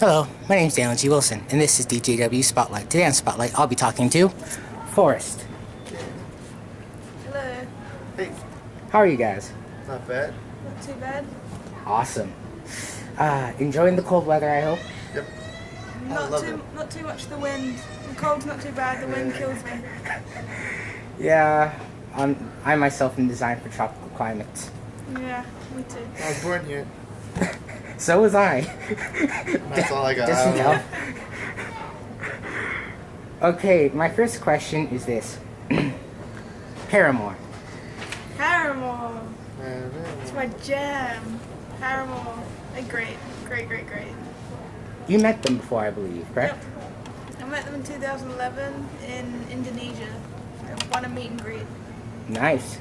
Hello, my name's Daniel G. Wilson, and this is DGAW Spotlight. Today on Spotlight, I'll be talking to Forrest. Hello. Hey. How are you guys? Not bad. Not too bad. Awesome. Enjoying the cold weather, I hope? Yep. Not too much the wind. The cold's not too bad, the wind kills me. Yeah, I myself am designed for tropical climates. Yeah, me too. I was born here. So was I. That's all I got. Just enough. Okay, my first question is this. Paramore. Paramore. It's my jam. Paramore. They're great. Great. You met them before, I believe, correct? Yep. I met them in 2011 in Indonesia. I won a meet and greet. Nice.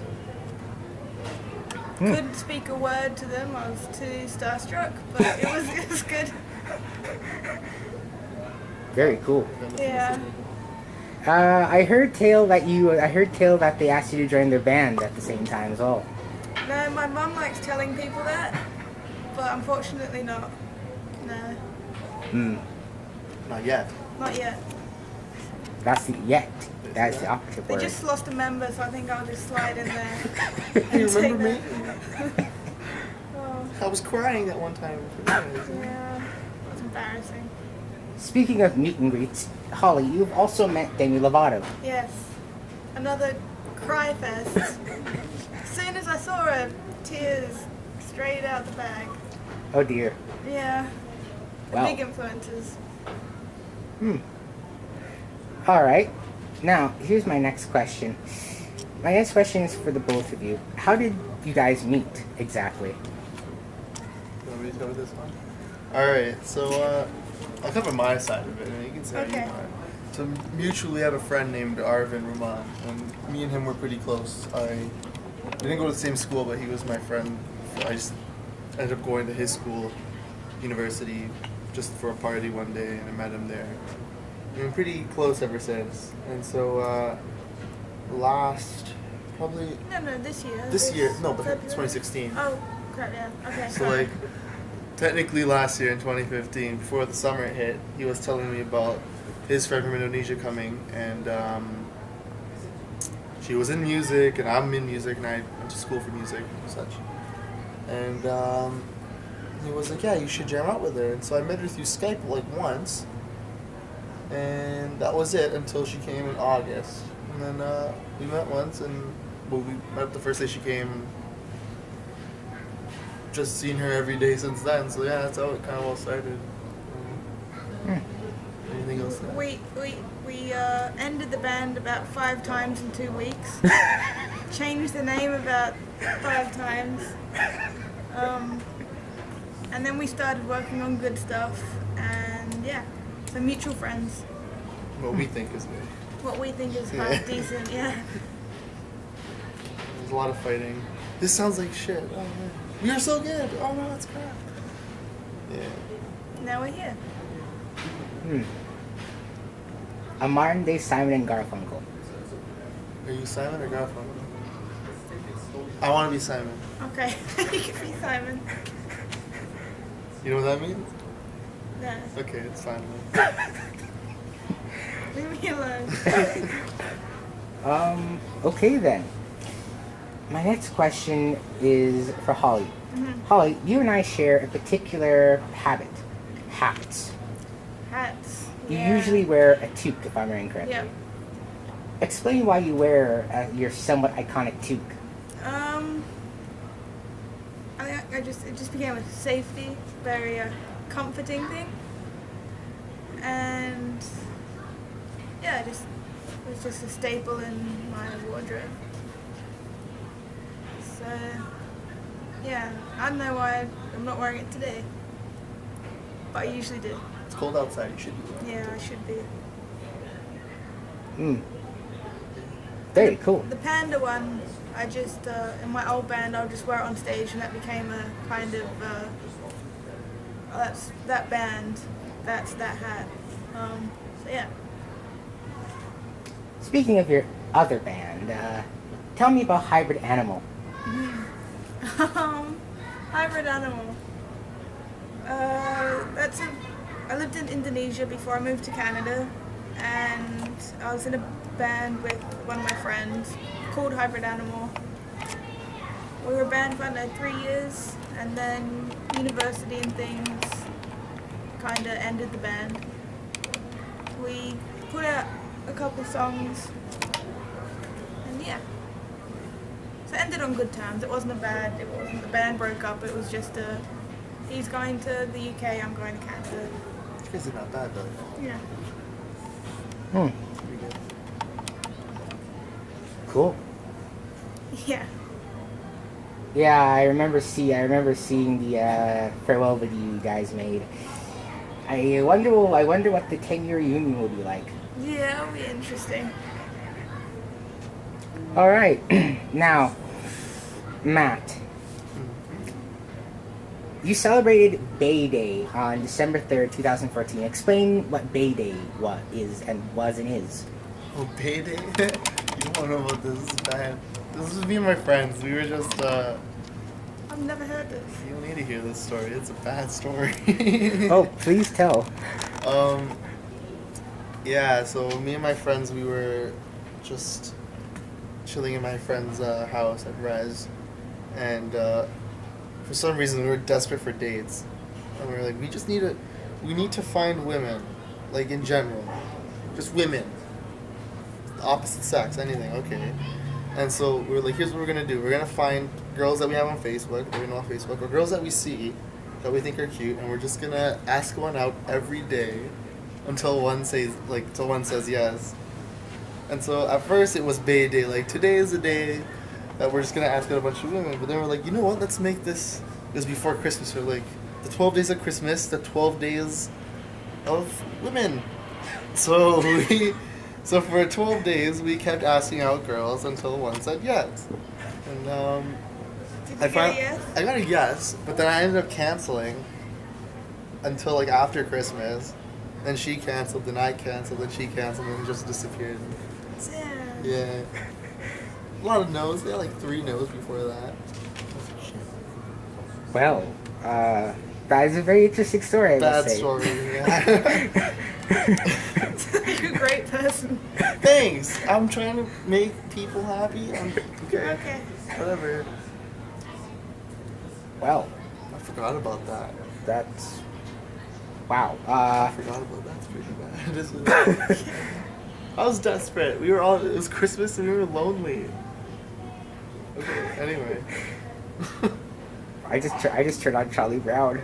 Couldn't speak a word to them. I was too starstruck, but it was good. Very cool. Yeah. I heard tale that they asked you to join their band at the same time as well. No, my mum likes telling people that, but unfortunately not. No. Not yet. Not yet. That's the opposite They word. just lost a member, so I think I'll just slide in there. You remember me? Oh, I was crying that one time. yeah. It's embarrassing. Speaking of meet and greets, Holly, you've also met Demi Lovato. Yes. Another cry fest. As soon as I saw her, tears straight out the bag. Oh dear. Yeah. Wow. Big influences. Alright. Now, here's my next question. My next question is for the both of you. How did you guys meet, exactly? You want me to cover this one? Alright, so I'll cover my side of it, and you can say Okay. you want. So mutually had a friend named Arvin Rahman, and me and him were pretty close. We didn't go to the same school, but he was my friend. I just ended up going to his school, university, just for a party one day, and I met him there. We've been pretty close ever since. And so probably No, this year. this year, no, but February. 2016. Oh, crap, yeah. Okay. So like, technically last year in 2015, before the summer hit, he was telling me about his friend from Indonesia coming, and she was in music, and I'm in music, and I went to school for music and such. And he was like, yeah, you should jam out with her. And so I met her through Skype like once, and that was it until she came in August. And then we met once, and we met the first day she came. And just seen her every day since then. So yeah, that's how it kind of all started. Anything else? We ended the band about 5 times in 2 weeks. Changed the name about 5 times. And then we started working on good stuff, and yeah, so mutual friends. What we think is good. What we think is half decent, yeah. There's a lot of fighting. This sounds like shit. Oh man, we are so good. Oh no, that's crap. Yeah. Now we're here. A modern day Simon and Garfunkel. Are you Simon or Garfunkel? I want to be Simon. Okay, you can be Simon. You know what that means? No, Okay, it's fine then. leave me alone. Okay then. My next question is for Holly. Holly, you and I share a particular habit. Hats. Hats. You Yeah. usually wear a toque, if I'm remembering correctly. Yeah. Explain why you wear your somewhat iconic toque. I think it just became a safety, very comforting thing, and yeah, it was just a staple in my wardrobe. So yeah, I don't know why I'm not wearing it today, but I usually do. It's cold outside. You should be. Yeah, I should be. Very cool. The panda one, I just, in my old band, I'll just wear it on stage, and that became a kind of, that's that band, that's that hat. So yeah. Speaking of your other band, tell me about Hybrid Animal. Hybrid Animal. That's a I lived in Indonesia before I moved to Canada, and I was in a band with one of my friends called Hybrid Animal. We were a band for like 3 years, and then university and things kind of ended the band. We put out a couple songs, and yeah. So it ended on good terms. It wasn't the band broke up, it was just he's going to the UK, I'm going to Canada. You guys are not bad though. Yeah. Pretty good. Cool. Yeah. Yeah, I remember seeing the farewell video you guys made. I wonder what the 10-year reunion will be like. Yeah, it'll be interesting. All right, now, Matt, you celebrated Bay Day on December 3rd, 2014. Explain what Bay Day was and is. Oh, Bay Day? You don't know about this. This is bad. This was me and my friends. We were just, I've never heard this. You don't need to hear this story. It's a bad story. Oh, please tell. Yeah, so me and my friends, we were just chilling in my friend's house at Res, and for some reason we were desperate for dates, and we were like, we need to find women, like in general, just women, opposite sex, anything, okay. And so we were like, here's what we're gonna do. We're gonna find girls that we have on Facebook, or we know on Facebook, or girls that we see that we think are cute, and we're just gonna ask one out every day until one says yes. And so at first it was Bay Day, like today is the day that we're just gonna ask out a bunch of women. But then we're like, you know what? Let's make this. It was before Christmas. We're like, the 12 days of Christmas, the 12 days of women. So so for 12 days we kept asking out girls until one said yes. And Did you get a yes? I got a yes, but then I ended up canceling until like after Christmas. Then she canceled, then I canceled, then she canceled, and it just disappeared. Damn. Yeah. A lot of no's. They had like 3 no's before that. Well, that is a very interesting story, I must Bad say. story, yeah. You're a great person. Thanks. I'm trying to make people happy. Okay. Whatever. Well, I forgot about that. that's... Wow. I forgot about that. It's pretty bad. I was desperate. It was Christmas and we were lonely. Okay, anyway. I just turned on Charlie Brown.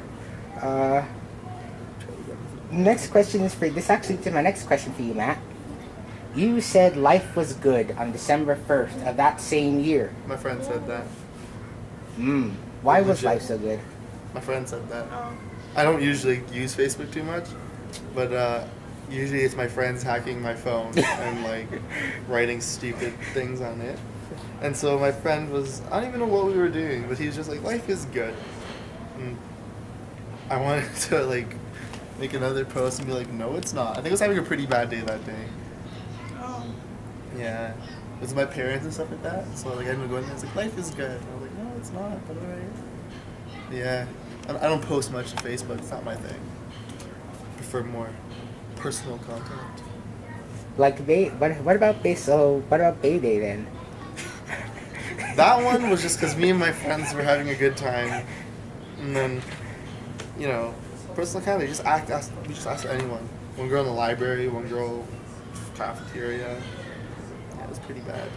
Next question is for this. Actually, to my next question for you, Matt. You said life was good on December 1st of that same year. My friend said that. Why was Legit. life so good? My friend said that. Oh. I don't usually use Facebook too much, but usually it's my friends hacking my phone and like writing stupid things on it. And so my friend was, I don't even know what we were doing, but he was just like, life is good. And I wanted to like make another post and be like, no, it's not. I think I was having a pretty bad day that day. Oh. Yeah. It was my parents and stuff like that. So like I ended up going there, I was like, life is good. And I was like, no, it's not, but alright. Yeah. I don't post much to Facebook. It's not my thing. I prefer more personal content. Like what about Bay Day then? That one was just because me and my friends were having a good time, and then, you know, personal content. We just asked anyone. One girl in the library, one girl cafeteria. Yeah, it was pretty bad.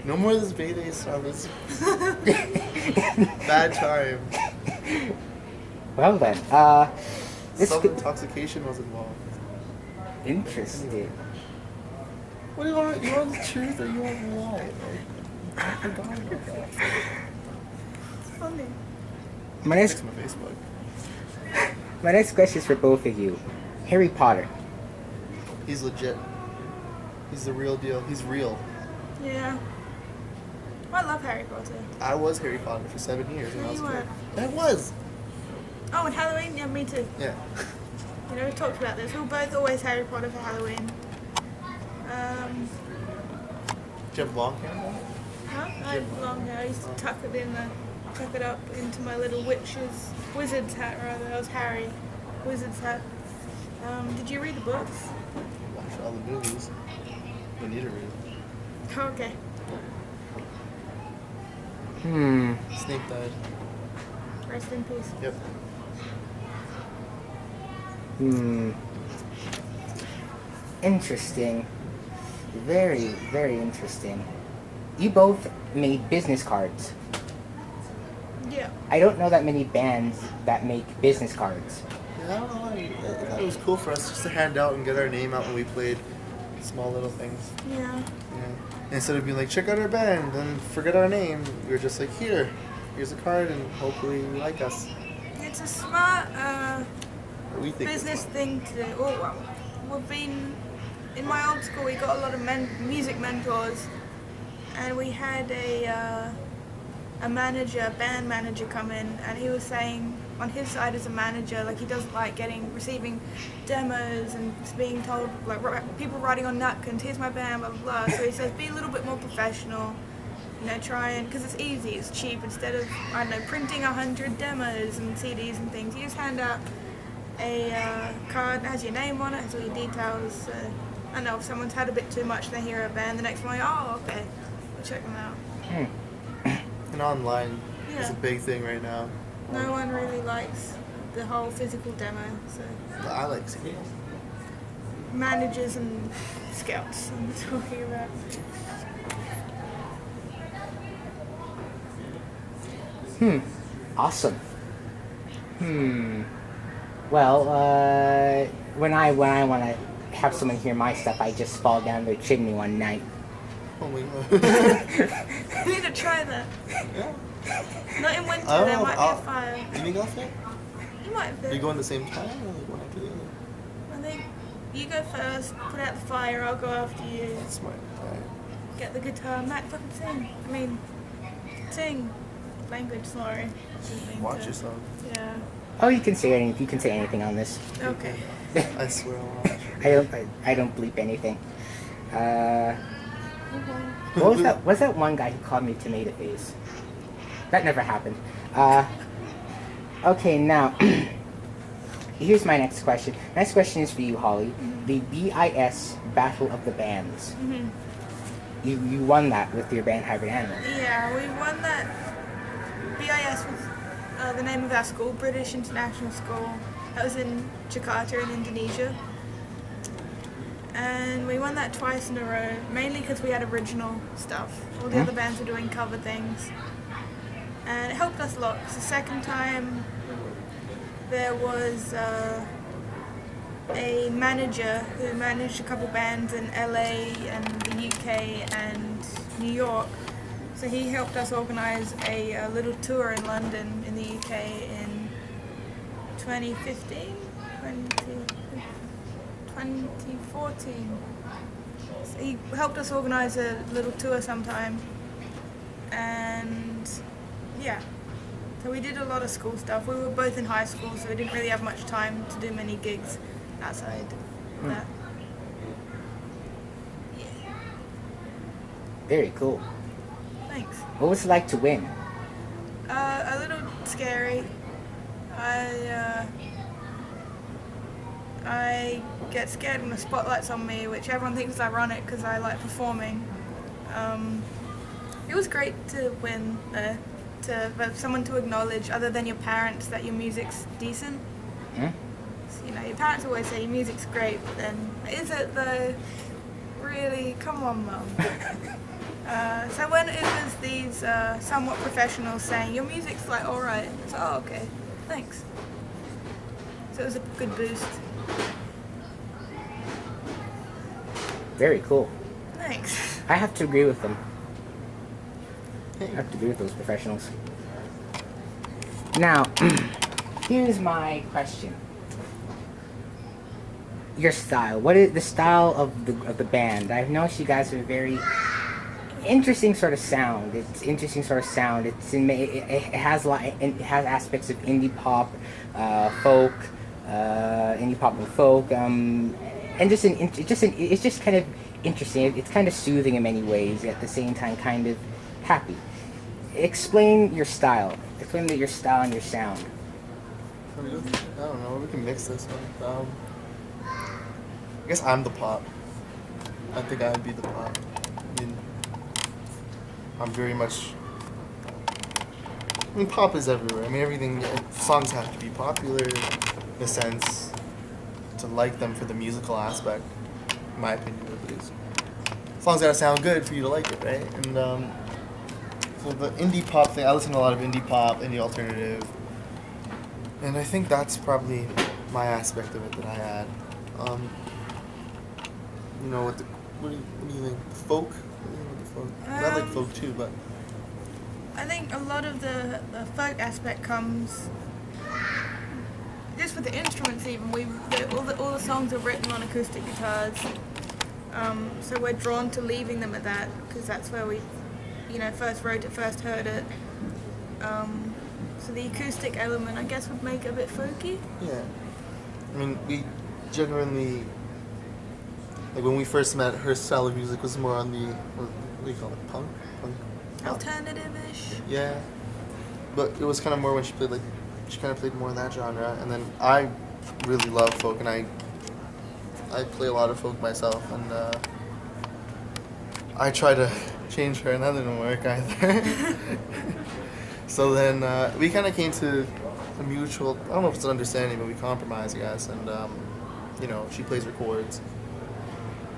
No more of this Bay Day stuff. It's bad time. Well then, Self-intoxication was involved. Interesting. What do you want? You want the truth or you want the lie? I forgot about that. It's funny. Fix my Facebook. My next question is for both of you. Harry Potter. He's legit. He's the real deal. He's real. Yeah. I love Harry Potter. I was Harry Potter for 7 years when I was You a kid. were. I was. Oh, and Halloween? Yeah, me too. Yeah. You know, we talked about this. We were both always Harry Potter for Halloween. Did you have long hair? Huh? I had long hair. I used to tuck it up into my little wizard's hat rather. I was Harry. Wizard's hat. Did you read the books? Watch all the movies. We need to read. Okay. Snape died. Rest in peace. Yep. Interesting. Very, very interesting. You both made business cards. Yeah. I don't know that many bands that make business cards. Yeah, I don't know. I thought it was cool for us just to hand out and get our name out when we played small little things. Yeah. Yeah. Instead of being like, check out our band and forget our name, we were just like, here's a card and hopefully you like us. It's a smart We think business thing to do. Oh, well, we've been in my old school. We got a lot of music mentors, and we had a band manager come in, and he was saying on his side as a manager, like he doesn't like receiving demos and being told like people writing on napkins, here's my band, blah blah blah. So he says be a little bit more professional. Try and, because it's easy, it's cheap, instead of, I don't know, printing 100 demos and CDs and things, you just hand out a card that has your name on it, has all your details. I don't know, if someone's had a bit too much and they hear a band, the next morning, oh, okay, we'll check them out. And online is Yeah. a big thing right now. No one really likes the whole physical demo, so I like CDs. managers and scouts I'm talking about. Awesome. Well, when I want to have someone hear my stuff, I just fall down their chimney one night. Oh my god. You need to try that. Yeah. Not in winter, I don't there know, might be a fire. You think I'll fit? You might You fit. go in the same time or like one after the other? I think you go first, put out the fire, I'll go after you. That's smart. Alright. Get the guitar, Matt, fucking sing. Sing. Language, sorry. Watch yourself. Yeah. Oh, you can say anything. You can say anything on this. Okay. I swear I'll watch. I don't bleep anything. What was that? Was that one guy who called me tomato face? That never happened. Okay, now here's my next question. Next question is for you, Holly. The BIS Battle of the Bands. You won that with your band Hybrid Animal. Yeah, we won that. BIS was the name of our school, British International School. That was in Jakarta in Indonesia. And we won that twice in a row, mainly because we had original stuff. All the other bands were doing cover things. And it helped us a lot, because the second time there was a manager who managed a couple bands in LA and the UK and New York. So he helped us organise a little tour in London in the UK in 2015? 2014. So he helped us organise a little tour sometime. And yeah, so we did a lot of school stuff. We were both in high school, so we didn't really have much time to do many gigs outside that. Yeah. Very cool. Thanks. What was it like to win? A little scary. I get scared when the spotlight's on me, which everyone thinks is ironic because I like performing. It was great to win, for someone to acknowledge, other than your parents, that your music's decent. So, your parents always say your music's great, but then, is it though? Really? Come on, Mum. So when it was these somewhat professionals saying, your music's like alright, so oh, okay, thanks. So it was a good boost. Very cool. Thanks. I have to agree with them. I have to agree with those professionals. Now, here's my question. Your style. What is the style of the band? I've noticed you guys have a very interesting sort of sound. It has aspects of indie pop, folk, indie pop and folk, and it's just kind of interesting. It's kind of soothing in many ways, at the same time kind of happy. Explain your style. Explain your style and your sound. I don't know. We can mix this one. guess I'm the pop. I think I would be the pop. I mean, I'm very much. I mean, pop is everywhere. I mean, everything. Songs have to be popular, in a sense, to like them for the musical aspect. In my opinion, at least. Songs gotta sound good for you to like it, right? And so the indie pop thing, I listen to a lot of indie pop, indie alternative, and I think that's probably my aspect of it that I add. You know, what do you think? Folk? What do you think of the folk? I like folk too, but I think a lot of the folk aspect comes just with the instruments. Even all the songs are written on acoustic guitars, so we're drawn to leaving them at that because that's where we, first wrote it, first heard it. So the acoustic element, I guess, would make it a bit folky. yeah. I mean, we genuinely, like when we first met, her style of music was more on the, what do you call it, punk? Alternative-ish. Yeah, but it was kind of more when she played more in that genre, and then I really love folk, and I play a lot of folk myself, and I tried to change her, and that didn't work either. So then we kind of came to a mutual, I don't know if it's an understanding, but we compromised, I guess, and she plays her chords,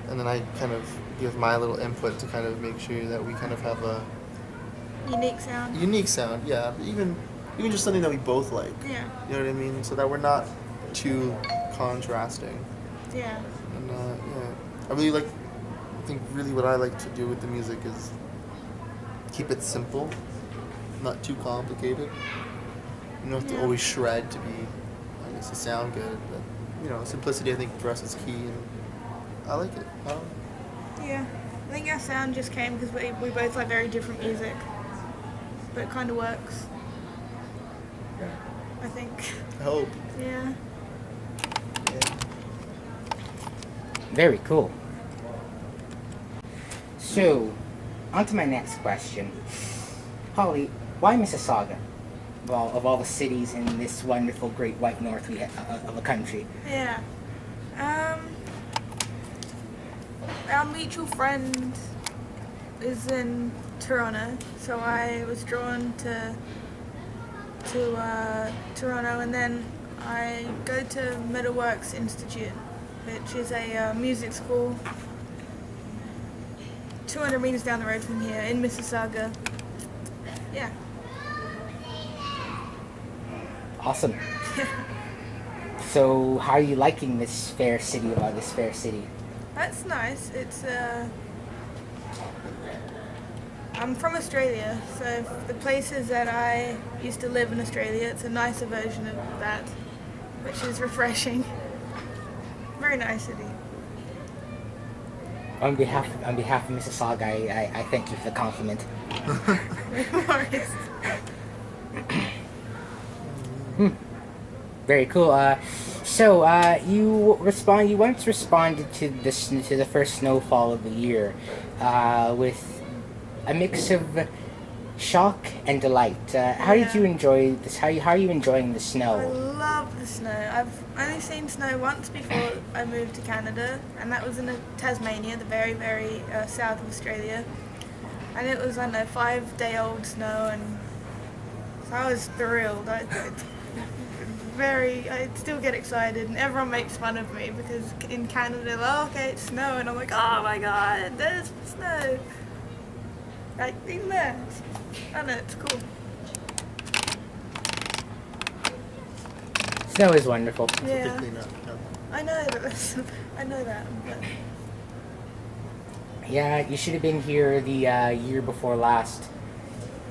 and then I kind of give my little input to kind of make sure that we kind of have a unique sound, yeah. But even just something that we both like. Yeah. You know what I mean? So that we're not too contrasting. Yeah. And yeah, I think really what I like to do with the music is keep it simple, not too complicated. You don't have to always shred to be, I guess, to sound good. But simplicity I think for us is key, and I like it. Yeah. I think our sound just came because we both like very different music. But it kind of works. I think. I hope. Yeah. Very cool. So, on to my next question. Holly, why Mississauga? Of all the cities in this wonderful Great White North of a country. Yeah. Our mutual friend is in Toronto, so I was drawn to Toronto, and then I go to Metalworks Institute, which is a music school 200 meters down the road from here in Mississauga. Yeah. Awesome. So, how are you liking this fair city? That's nice. It's I'm from Australia, so the places that I used to live in Australia, it's a nicer version of that, which is refreshing. Very nice city. On behalf of Mississauga, I thank you for the compliment. No worries. Very cool. So you once responded to the first snowfall of the year with a mix of shock and delight. How did you enjoy this? How are you enjoying the I snow? love the snow. I've only seen snow once before I moved to Canada, and that was in Tasmania, the very, very south of Australia. And it was, 5-day-old snow, and so I was thrilled. I still get excited, and everyone makes fun of me because in Canada they're like, oh, okay, it's snow, and I'm like, oh my god, there's snow. Like, even there. I don't know, it's cool. Snow is wonderful. Yeah. Typically not. No. I know that, but Yeah, you should have been here the year before last.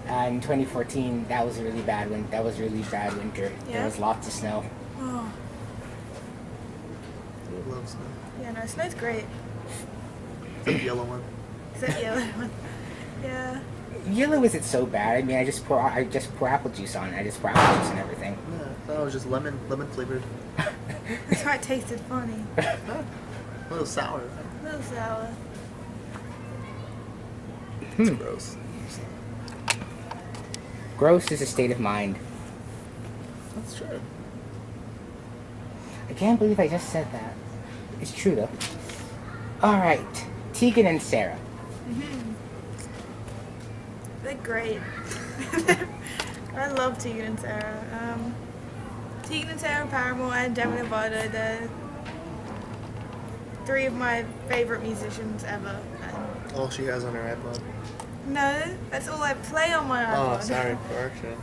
In 2014, that was a really bad winter. There Yeah? was lots of snow. oh, I love snow. yeah, no, snow's great. The yellow one. Is that yellow one? Yeah. Yellow isn't so bad. I mean, I just pour apple juice on it. I just pour apple juice and everything. Yeah, I thought it was just lemon flavored. That's why it tasted funny. A little sour. A little sour. It's gross. Gross is a state of mind. That's true. I can't believe I just said that. It's true though. All right, Tegan and Sara. They're great. I love Tegan and Sara. Tegan and Sara, Paramore, and Demi Lovato, they're three of my favourite musicians ever. And All she has on her iPod. no, that's all I play on my iPod. Oh, sorry, correction.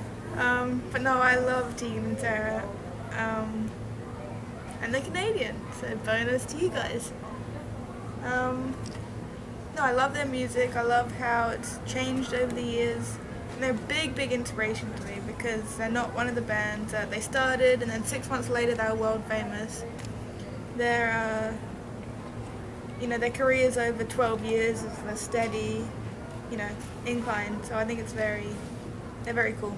But no, I love Tegan and Sara. And they're Canadian, so bonus to you guys. No, I love their music. I love how it's changed over the years. And they're a big, big inspiration to me because they're not one of the bands that they started and then 6 months later they were world famous. They're, their careers over 12 years of a steady, incline. So I think they're very cool.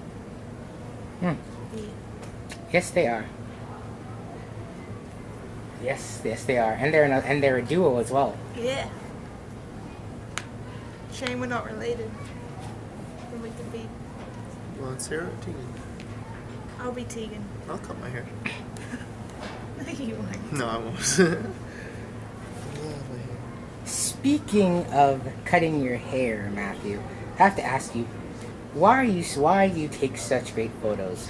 Hmm. Yeah. Yes, they are. Yes, they are, and they're a duo as well. Yeah. Shame we're not related. Then we could be. You want Sara or Tegan? I'll be Tegan. I'll cut my hair. No, you won't. No, I won't. I love my hair. Speaking of cutting your hair, Matthew, I have to ask you, why you take such great photos?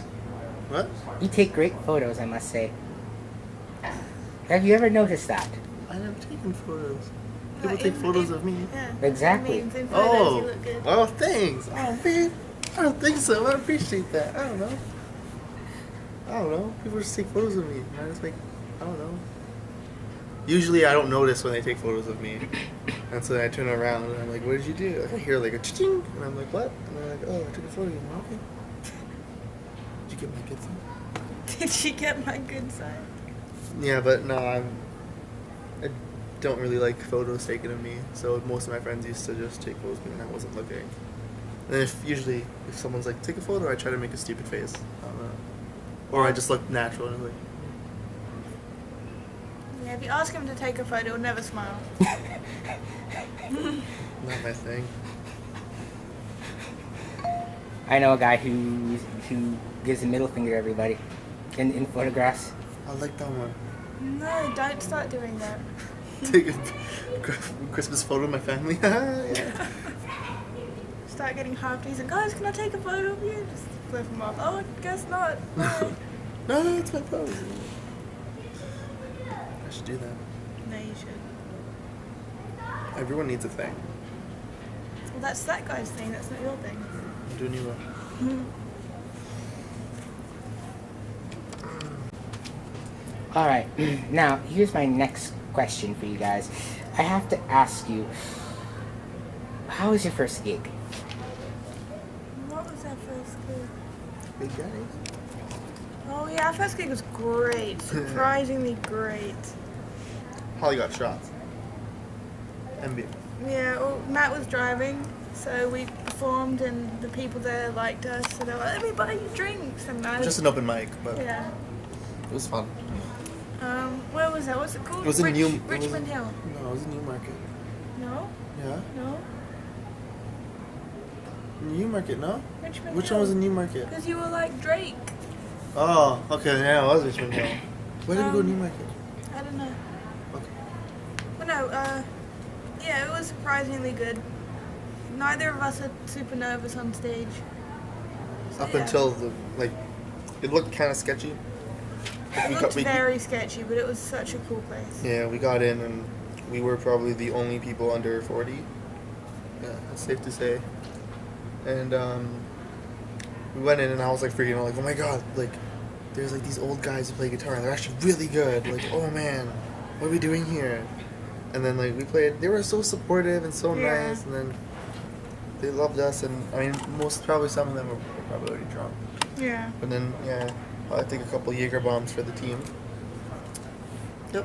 What? You take great photos, I must say. Have you ever noticed that? I never taken photos. People Like, take photos of me. Yeah. Exactly. I mean, in photos, you look good. Oh, thanks. Oh, man. I don't think so. I appreciate that. I don't know. People just take photos of me. And I just I don't know. Usually I don't notice when they take photos of me. And so then I turn around and I'm like, what did you do? Like, I hear like a ching, and I'm like, what? And they're like, oh, I took a photo of you. I'm like, okay. Did you get my good side? Did she get my good side? Yeah, but no, I don't really like photos taken of me. So most of my friends used to just take photos of me when I wasn't looking. And if someone's like, take a photo, I try to make a stupid face. I don't know. Or I just look natural and I'm like, Yeah, if you ask him to take a photo, he'll never smile. not my thing. I know a guy who gives a middle finger to everybody in photographs. I like that one. No, don't start doing that. Take a Christmas photo of my family. Yeah. Start getting hyped. He's like, guys, can I take a photo of you? Just flip him off. Oh, I guess not. Bye. No, it's my pose. I should do that. No, you should. Everyone needs a thing. Well, that's that guy's thing. That's not your thing. I'm doing you well. All right, now here's my next question for you guys. I have to ask you, how was your first gig? What was our first gig? Big guys. Oh yeah, our first gig was great. Surprisingly great. Holly got shots. MB. Yeah, well, Matt was driving, so we performed and the people there liked us, so they were like, let me buy you drinks. And I was, Just an open mic, but yeah. it was fun. Where was that? What's it called? It was in Richmond Hill. No, it was in Newmarket. No? Yeah? No? Newmarket, no? Richmond Which Hill. one was in Newmarket? Because you were like Drake. Oh, okay, yeah, it was Richmond Hill. Why did we go to Newmarket? I don't know. Okay. But no, yeah, it was surprisingly good. Neither of us are super nervous on stage. So, Up yeah. until it looked kind of sketchy. It looked very sketchy, but it was such a cool place. Yeah, we got in and we were probably the only people under 40. Yeah, that's safe to say. And we went in and I was like freaking out, like, oh my god, like there's like these old guys who play guitar and they're actually really good. Like, oh man, what are we doing here? And then like we played, they were so supportive and so Yeah. nice, and then they loved us, and I mean probably some of them were probably already drunk. Yeah. But then yeah, I think a couple Jaeger bombs for the team. Yep.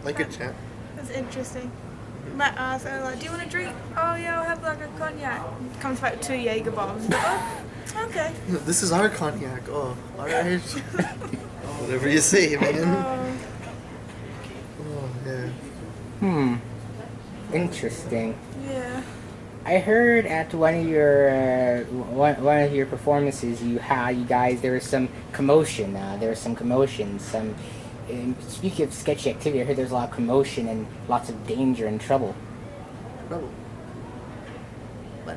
Like a champ. That's interesting. Matt asked, I was like, do you want a drink? Oh yeah, I'll have like a cognac. Comes back with 2 Jaeger bombs. Like, oh, okay. This is our cognac. Oh, alright. Whatever you say, man. Oh, yeah. Interesting. Yeah. I heard at one of your performances, you guys there was some commotion. There was some commotion. speaking of sketchy activity, I heard there's a lot of commotion and lots of danger and trouble. Trouble. What?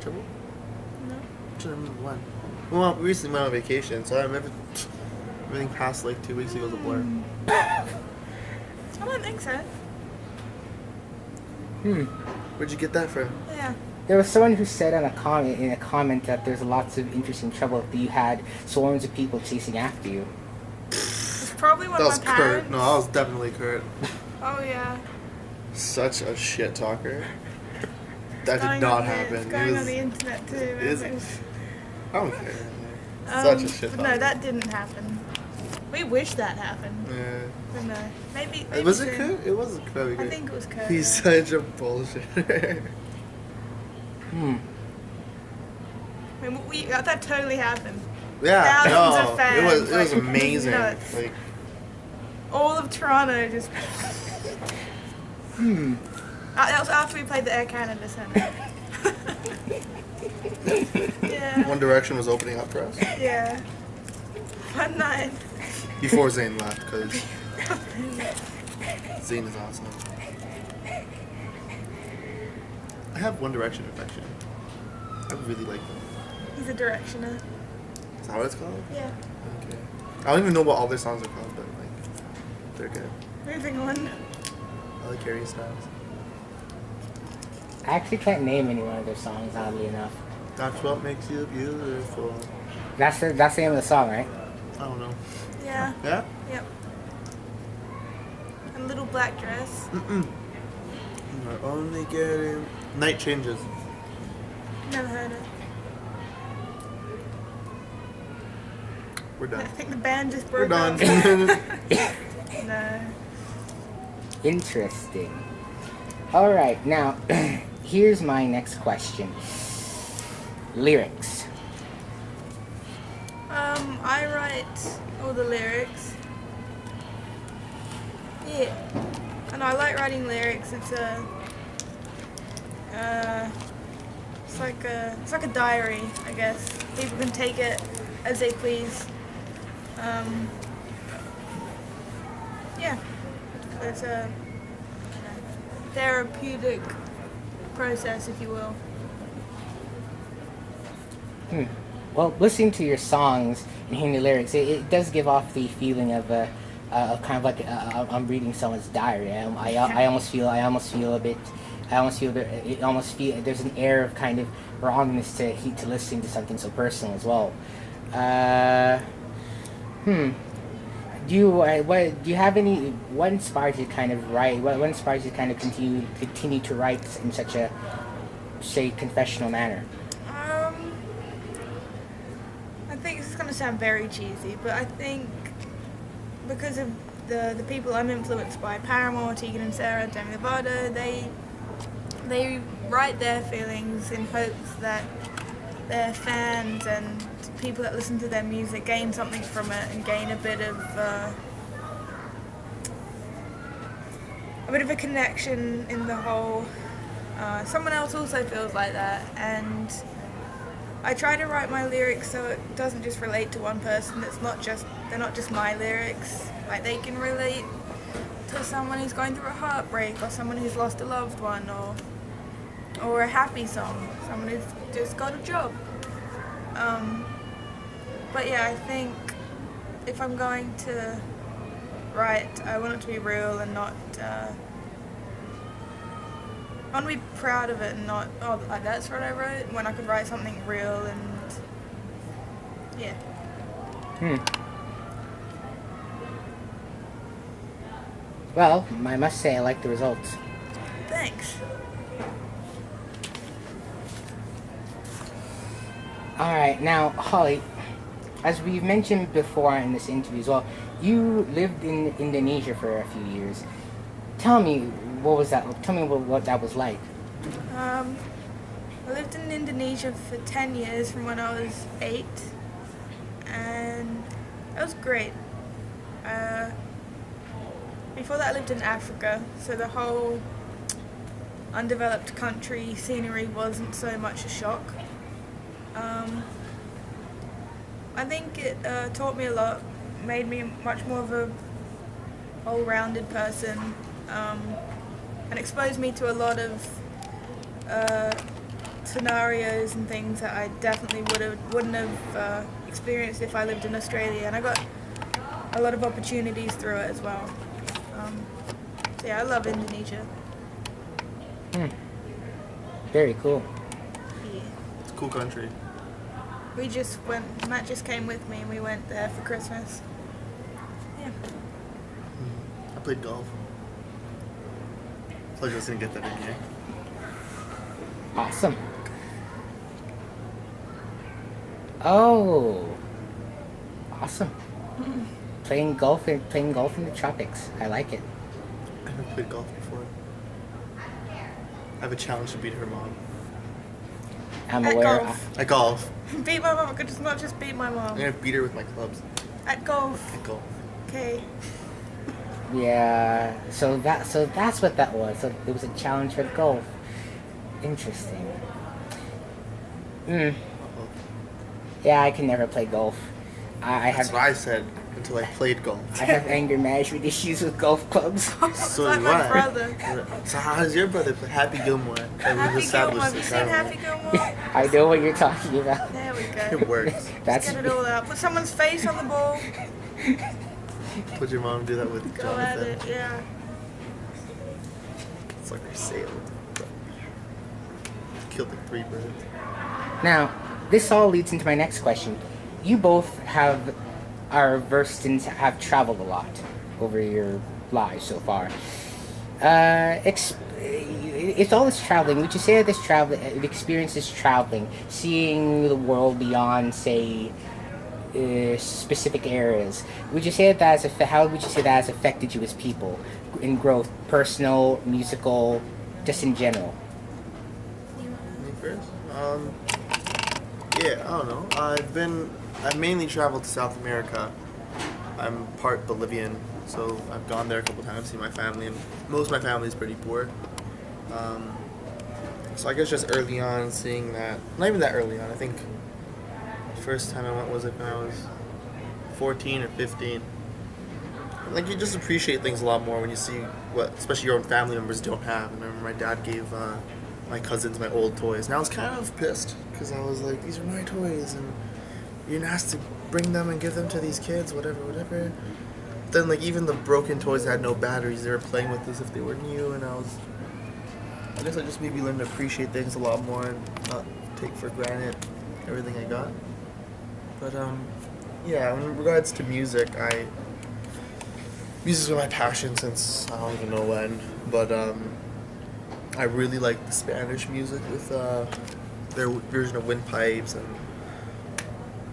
Trouble? No. I'm trying to remember when. Well, we recently went on vacation, so I remember everything past like 2 weeks ago was a blur. I don't think so. Where'd you get that from? Yeah. There was someone who said in a comment that there's lots of interesting trouble that you had swarms of people chasing after you. It's probably one That of was my Kurt. parents. No, that was definitely Kurt. Oh yeah. Such a shit talker. That It's did going not on the- happen. It's He going was- on the internet too. is man. it? I don't care. Such a shit But talker. no, that didn't happen. We wish that happened. Yeah. But no. Maybe Was it soon. Kurt? It wasn't Kurt. I think it was Kurt. He's yeah. such a bullshitter. I mean, that totally happened. Yeah, Thousands no, of fans, it was like, amazing. nuts. Like, All of Toronto just. That was after we played the Air Canada Centre. Yeah. One Direction was opening up for us Yeah. One night. before Zayn left because Zayn is awesome. I have One Direction affection. I really like them. He's a directioner. Is that what it's called? Yeah. Okay. I don't even know what all their songs are called, but like, they're good. Moving on. I like Harry Styles. I actually can't name any one of their songs, oddly enough. That's what makes you beautiful. That's the name of the song, right? I don't know. Yeah. Yeah? Yep. A little black dress. We're only getting Night Changes. Never heard it. We're I done. think the band just We're broke done. up. No. Interesting. Alright, now, here's my next question. Lyrics. I write all the lyrics. Yeah. And I like writing lyrics. It's like a diary, I guess. People can take it as they please. Yeah. It's a therapeutic process, if you will. Well, listening to your songs and hearing the lyrics, it does give off the feeling of kind of like I'm reading someone's diary. I almost feel a bit. There's an air of kind of wrongness to listening to something so personal as well. Do you have any? What inspires you to kind of write? What inspires you to kind of continue to write in such a, say, confessional manner? I think this is going to sound very cheesy, but I think because of the people I'm influenced by, Paramore, Tegan and Sara, Demi Lovato, they write their feelings in hopes that their fans and people that listen to their music gain something from it and gain a bit of a connection in the whole. Someone else also feels like that, and I try to write my lyrics so it doesn't just relate to one person. They're not just my lyrics. Like, they can relate to someone who's going through a heartbreak, or someone who's lost a loved one, or a happy song, someone who's just got a job. But yeah, I think if I'm going to write, I want it to be real and not. I want to be proud of it and not, oh, that's what I wrote, when I could write something real and, yeah. Well, I must say I like the results. Thanks. Alright, now, Holly, as we've mentioned before in this interview as well, you lived in Indonesia for a few years. Tell me, what was that? Tell me what that was like. I lived in Indonesia for 10 years from when I was 8, and that was great. Before that I lived in Africa, so the whole undeveloped country scenery wasn't so much a shock. I think it taught me a lot, made me much more of a all-rounded person, and exposed me to a lot of scenarios and things that I definitely wouldn't have experienced if I lived in Australia, and I got a lot of opportunities through it as well. So yeah, I love Indonesia. Very cool. Yeah. It's a cool country. We just went, Matt just came with me and we went there for Christmas. Yeah. I played golf. So I was just gonna get that in here. Awesome. Oh, awesome. Playing golf in the tropics. I like it. I haven't played golf before. I have a challenge to beat her mom. I'm At aware. golf. At golf. Beat my mom. I could just not just beat my I'm mom. gonna beat her with my clubs. At golf. At golf. Okay. Yeah. So that's what that was. So it was a challenge for golf. Interesting. Uh-oh. Yeah, I can never play golf. I That's have what I said until I played golf. I have anger management issues with golf clubs. So like do my I. brother. So how does your brother play? Happy Gilmore? Happy Gilmore. Have you seen Happy Gilmore? I know what you're talking about. There we It go. works. That's Get it all out. Put someone's face on the ball. Would your mom do that with Go at Jonathan? it. Yeah. It's like we sailed. Killed like 3 birds. Now, this all leads into my next question. You both are versed and have traveled a lot over your lives so far. It's all this traveling. Would you say that this experience is traveling, seeing the world beyond, say, specific areas? Would you say that how would you say that has affected you as people in growth, personal, musical, just in general? Me first? Yeah, I don't know. I've mainly traveled to South America. I'm part Bolivian, so I've gone there a couple times, seen my family, and most of my family is pretty poor. So I guess just early on seeing that, not even that early on, I think the first time I went was like when I was 14 or 15. Like you just appreciate things a lot more when you see what, especially your own family members don't have. And I remember my dad gave my cousins my old toys. And I was kind of pissed because I was like, these are my toys, and you're not asked to bring them and give them to these kids, whatever. Then like even the broken toys that had no batteries, they were playing with as if they were new, and I guess I just maybe learned to appreciate things a lot more and not take for granted everything I got. But yeah, in regards to music, music's been my passion since I don't even know when, but I really like the Spanish music with their version of windpipes and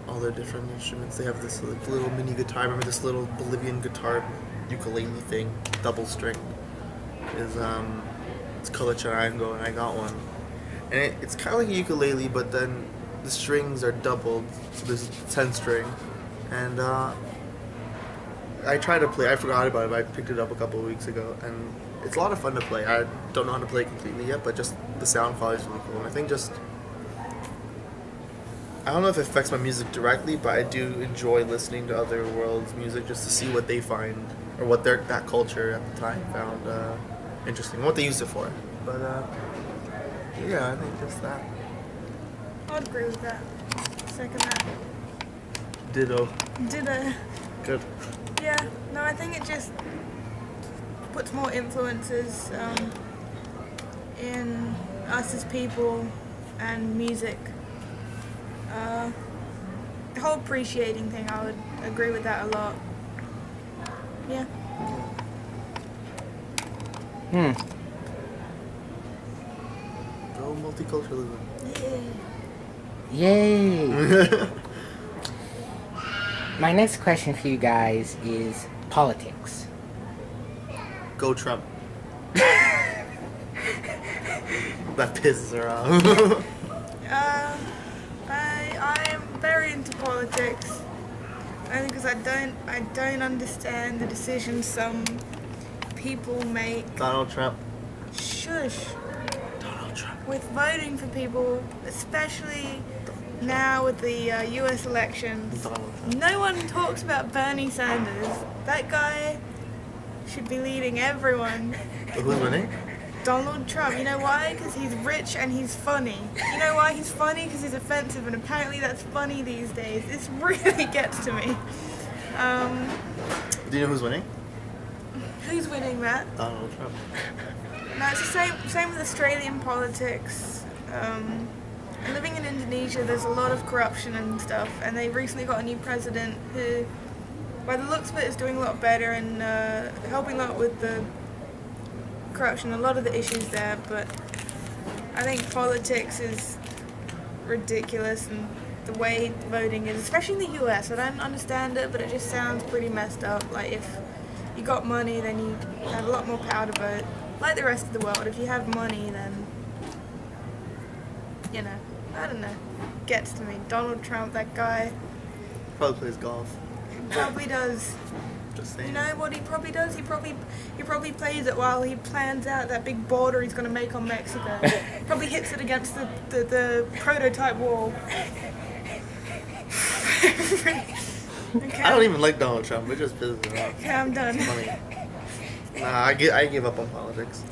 all their different instruments. They have this like, little mini guitar. I remember this little Bolivian guitar ukulele thing, double string. It's color charango, and I got one. And it's kind of like a ukulele, but then the strings are doubled, so there's 10 string. And I tried to play. I forgot about it, but I picked it up a couple of weeks ago, and it's a lot of fun to play. I don't know how to play it completely yet, but just the sound quality is really cool. And I think I don't know if it affects my music directly, but I do enjoy listening to other worlds' music just to see what they find, or what that culture at the time found interesting, what they used it for. But yeah, I think just that. I'd agree with that. Second that. Ditto. Good. Yeah, no, I think it just puts more influences in us as people and music. The whole appreciating thing, I would agree with that a lot. Yeah. Go multiculturalism. Yay! My next question for you guys is politics. Go Trump. That pisses her off. I am very into politics, only because I don't understand the decisions some people make. Donald Trump. Shush. Donald Trump. With voting for people, especially now with the US elections, no one talks about Bernie Sanders. That guy should be leading everyone. Who's winning? Donald Trump. You know why? Because he's rich and he's funny. You know why he's funny? Because he's offensive, and apparently that's funny these days. This really gets to me. Do you know who's winning? Who's winning, Matt? Donald Trump. No, it's the same with Australian politics. Living in Indonesia, there's a lot of corruption and stuff, and they recently got a new president who, by the looks of it, is doing a lot better and helping a lot with the corruption, a lot of the issues there. But I think politics is ridiculous, and the way voting is, especially in the US. I don't understand it, but it just sounds pretty messed up. Like, if you got money, then you have a lot more power to vote. Like the rest of the world, if you have money, then, you know, I don't know. Gets to me. Donald Trump, that guy. Probably plays golf. Probably does. Just saying. You know what he probably does? He probably plays it while he plans out that big border he's going to make on Mexico. Probably hits it against the prototype wall. Okay. I don't even like Donald Trump. It just pisses me off. Okay, I'm done. It's funny. Nah, I give up on politics.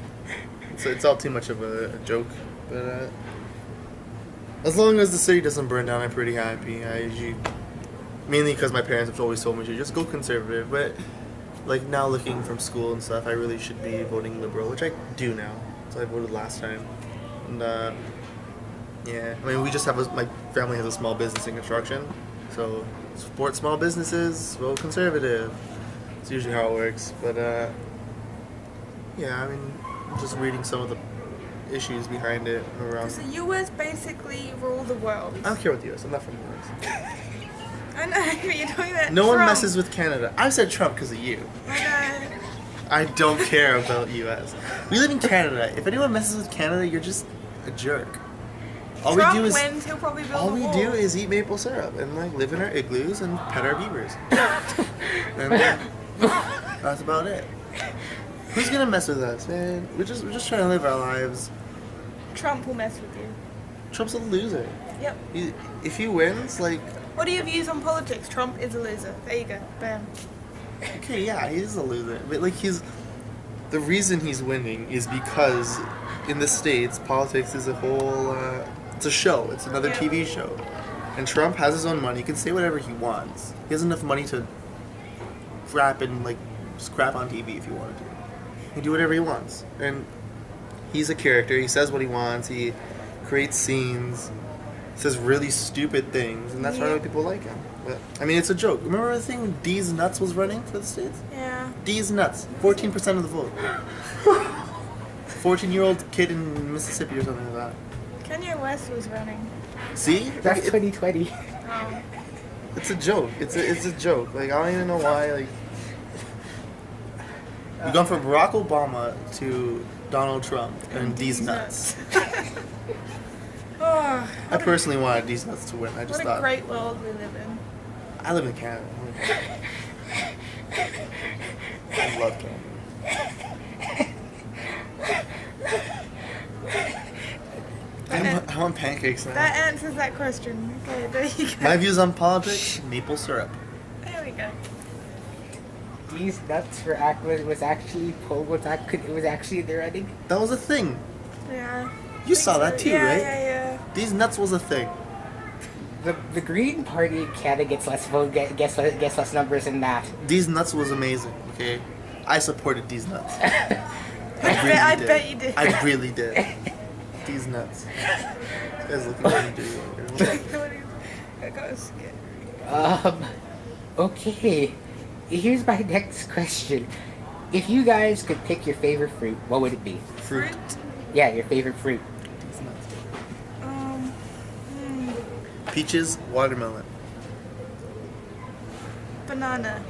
It's all too much of a joke. But as long as the city doesn't burn down, I'm pretty happy. I usually, mainly because my parents have always told me to just go conservative. But like now, looking from school and stuff, I really should be voting liberal, which I do now. So I voted last time, and yeah. I mean, we just have my family has a small business in construction, so support small businesses, vote conservative. It's usually how it works. But yeah, I mean, I'm just reading some of the issues behind it around. Does the US basically rule the world? I don't care about the US. I'm not from the US. I know, but you're talking about No Trump. one messes with Canada. I said Trump because of you. I know. I don't care about US. We live in Canada. If anyone messes with Canada, you're just a jerk. All Trump we do is wins, he'll probably build all a we wall. do is eat maple syrup and like live in our igloos and pet our beavers. And that's about it. Who's gonna mess with us, man? We're just trying to live our lives. Trump will mess with you. Trump's a loser. Yep. If he wins, like, What are your views on politics? Trump is a loser. There you go. Bam. okay, yeah, he is a loser. But like the reason he's winning is because in the States, politics is a whole, it's a show. It's another Yeah. TV show. And Trump has his own money. He can say whatever he wants. He has enough money to rap and like just crap on TV if he wanted to. He can do whatever he wants. And he's a character. He says what he wants. He creates scenes. Says really stupid things. And that's why people like him. But, I mean, it's a joke. Remember the thing when D's Nuts was running for the States? Yeah. D's Nuts. 14% of the vote. 14-year-old kid in Mississippi or something like that. Kanye West was running. See? That's 2020. Oh. It's a joke. It's a joke. Like, I don't even know why. Like, we've gone from Barack Obama to Donald Trump and D's Nuts. Oh, I personally wanted D's Nuts to win. I just what a thought. great world we live in. I live in Canada. I love Canada. I want pancakes now. That answers that question. Okay, there you go. My views on politics: maple syrup. There we go. These nuts was actually pulled. It was actually the running. That was a thing. Yeah. You saw that too, yeah, right? Yeah. These nuts was a thing. The Green Party in Canada gets less vote, gets less numbers than that. These nuts was amazing. Okay, I supported these nuts. I bet you did. I really did. These nuts. This guy's looking at me dirty. I got scared. Okay. Here's my next question. If you guys could pick your favorite fruit, what would it be? Fruit. Yeah, your favorite fruit. These nuts. Hmm. Peaches, watermelon. Banana.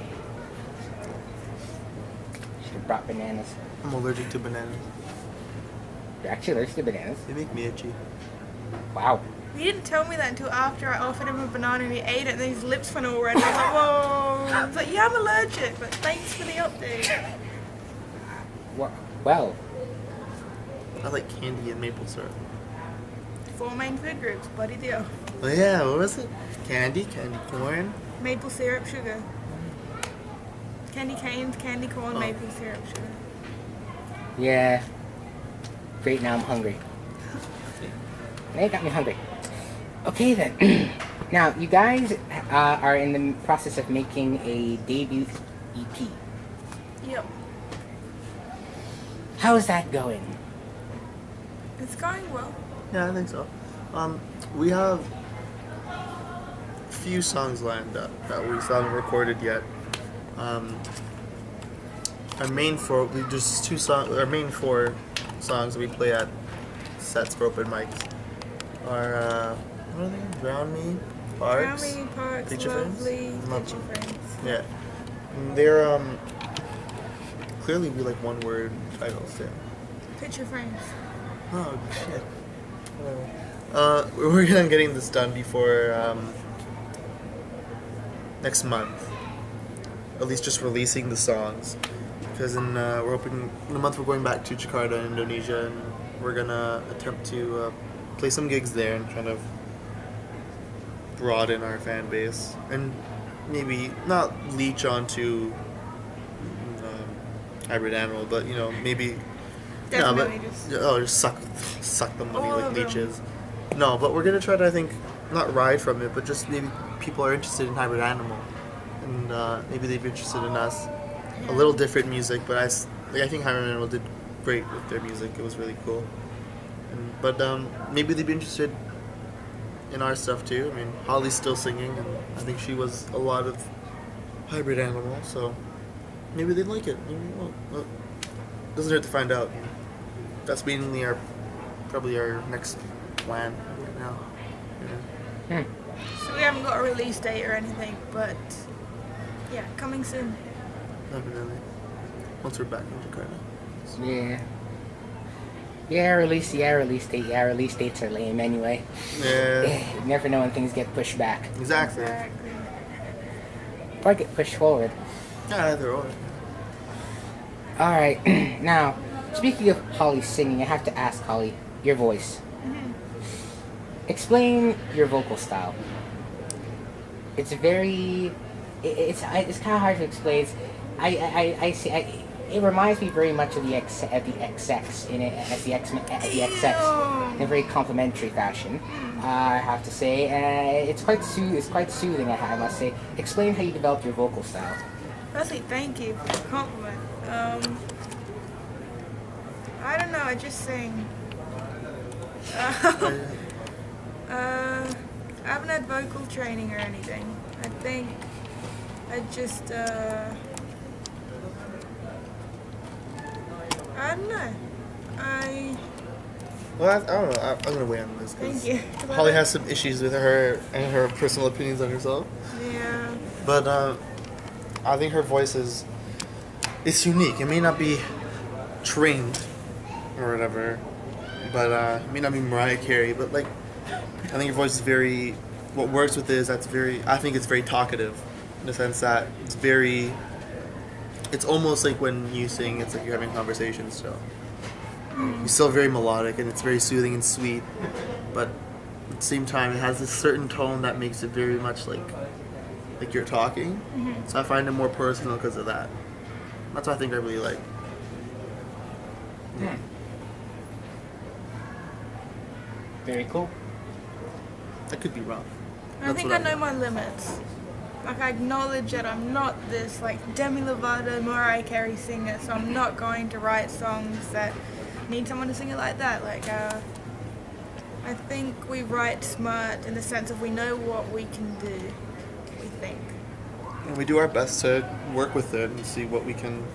Should have brought bananas. I'm allergic to bananas. You're actually allergic to bananas? They make me itchy. Wow. He didn't tell me that until after I offered him a banana and he ate it and then his lips went all red. I was like, whoa. I was like, yeah, I'm allergic, but thanks for the update. Well, I like candy and maple syrup. 4 main food groups, bloody deal. Oh yeah, what was it? Candy corn. Maple syrup, sugar. Candy canes, candy corn, maple syrup, sugar. Yeah. Great, now I'm hungry. Now you got me hungry. Okay then. Now, you guys are in the process of making a debut EP. Yep. How is that going? It's going well. Yeah, I think so. We have a few songs lined up that we still haven't recorded yet. Our main four songs we play at sets for open mics are what are they? Drown Me, Parks, Drown Me, Parks, Picture Frames? Lovely, Love Picture Frames. Yeah, and they're clearly be like one word titles too. Picture Frames. Oh shit. Whatever. We're working on getting this done before next month. At least just releasing the songs, because we're hoping in a month we're going back to Jakarta, Indonesia, and we're gonna attempt to play some gigs there and kind of broaden our fan base and maybe not leech onto Hybrid Animal, but you know maybe. Definitely Just suck the money All like of them. leeches. No, but we're gonna try to, I think, not ride from it, but just maybe people are interested in Hybrid Animal, and maybe they'd be interested in us. A little different music, but I think Hybrid Animal did great with their music. It was really cool. But maybe they'd be interested in our stuff too. I mean, Holly's still singing, and I think she was a lot of Hybrid Animal, so maybe they'd like it. Maybe well, doesn't hurt to find out. That's mainly probably our next plan right now. Yeah. So we haven't got a release date or anything, but yeah, coming soon. Definitely. Once we're back in Jakarta. Yeah. Release date. Yeah, release dates are lame anyway. Yeah. You never know when things get pushed back. Exactly. Or get pushed forward. Yeah, either or. Alright, now, speaking of Holly singing, I have to ask Holly, your voice. Explain your vocal style. It's very, it's kind of hard to explain. I see. It reminds me very much of the XX in it, as the XX in a very complimentary fashion. I have to say, it's quite soothing. I must say. Explain how you developed your vocal style. Firstly, thank you for the compliment. I don't know, I just sing. I haven't had vocal training or anything. I think I just, I don't know. Well, I don't know. I'm gonna weigh on this Thank because you. Holly has some issues with her and her personal opinions on herself. Yeah. But I think her voice it's unique. It may not be trained or whatever, but it may not be Mariah Carey. But like, I think your voice is very. What works with it is I think it's very talkative, in the sense that it's very. It's almost like when you sing, it's like you're having a conversation still. You're still very melodic and it's very soothing and sweet, but at the same time, it has this certain tone that makes it very much like you're talking. So I find it more personal because of that. That's what I think I really like. Yeah. Very cool. I could be wrong. I think I know my limits. Like, I acknowledge that I'm not this, like, Demi Lovato, Mariah Carey singer, so I'm not going to write songs that need someone to sing it like that. Like, I think we write smart in the sense of we know what we can do, we think. And we do our best to work with it and see what we can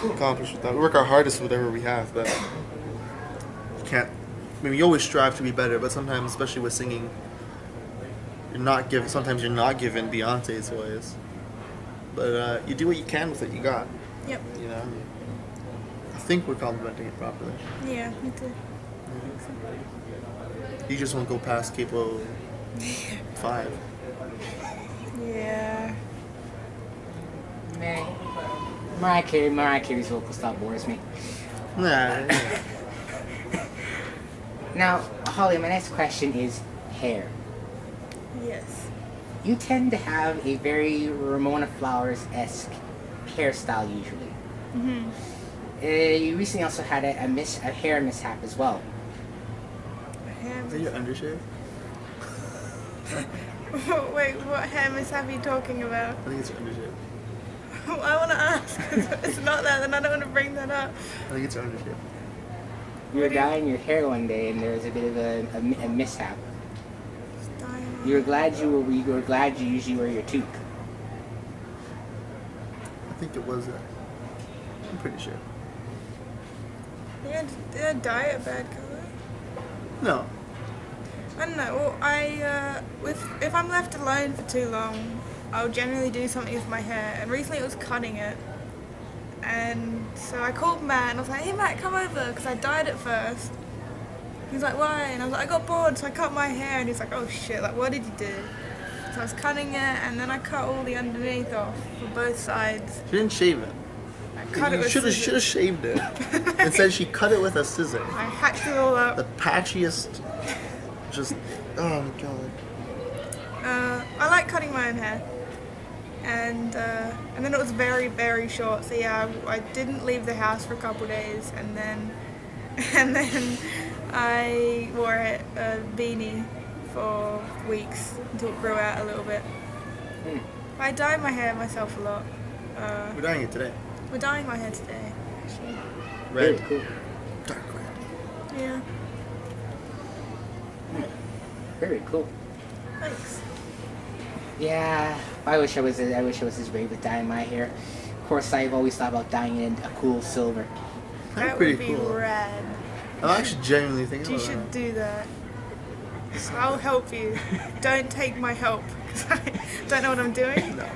accomplish with that. We work our hardest with whatever we have, but you can't. I mean, we always strive to be better, but sometimes, especially with singing, sometimes you're not given Beyonce's voice, but you do what you can with what you got. Yep. You know, I think we're complimenting it properly. Yeah, me too. You just won't go past Capo 5. Yeah. Mariah Carey's vocal style bores me. Nah. Now, Holly, my next question is hair. Yes. You tend to have a very Ramona Flowers-esque hairstyle usually. Mhm. You recently also had a hair mishap as well. Hair Is that your undershave? Wait, what hair mishap are you talking about? I think it's your undershave. I want to ask. If it's not that, then I don't want to bring that up. I think it's your undershave. You were What do you- dyeing your hair one day, and there was a bit of a mishap. Dyeing. You were glad you usually wear your toque. I think it was. I'm pretty sure. Did I dye it a bad color? No. I don't know. Well, if I'm left alone for too long, I'll generally do something with my hair. And recently it was cutting it. And so I called Matt and I was like, "Hey Matt, come over," because I dyed it first. He's like, "Why?" And I was like, "I got bored, so I cut my hair." And he's like, "Oh shit! Like, what did you do?" So I was cutting it, and then I cut all the underneath off for both sides. She didn't shave it. I cut it You with should have scissors. shaved it. Instead, she cut it with a scissor. I hacked it all up. The patchiest. Just. Oh my god. I like cutting my own hair, and then it was very, very short. So yeah, I didn't leave the house for a couple days, and then I wore a beanie for weeks until it grew out a little bit. I dye my hair myself a lot. We're dyeing it today. We're dyeing my hair today. Actually. Red. Very cool. Dark red. Yeah. Very cool. Thanks. Yeah, I wish I was as brave with dyeing my hair. Of course, I've always thought about dyeing it a cool silver. That's That pretty would be cool. rad. I'm actually genuinely thinking You about should that. do that. So I'll help you. Don't take my help because I don't know what I'm doing. No.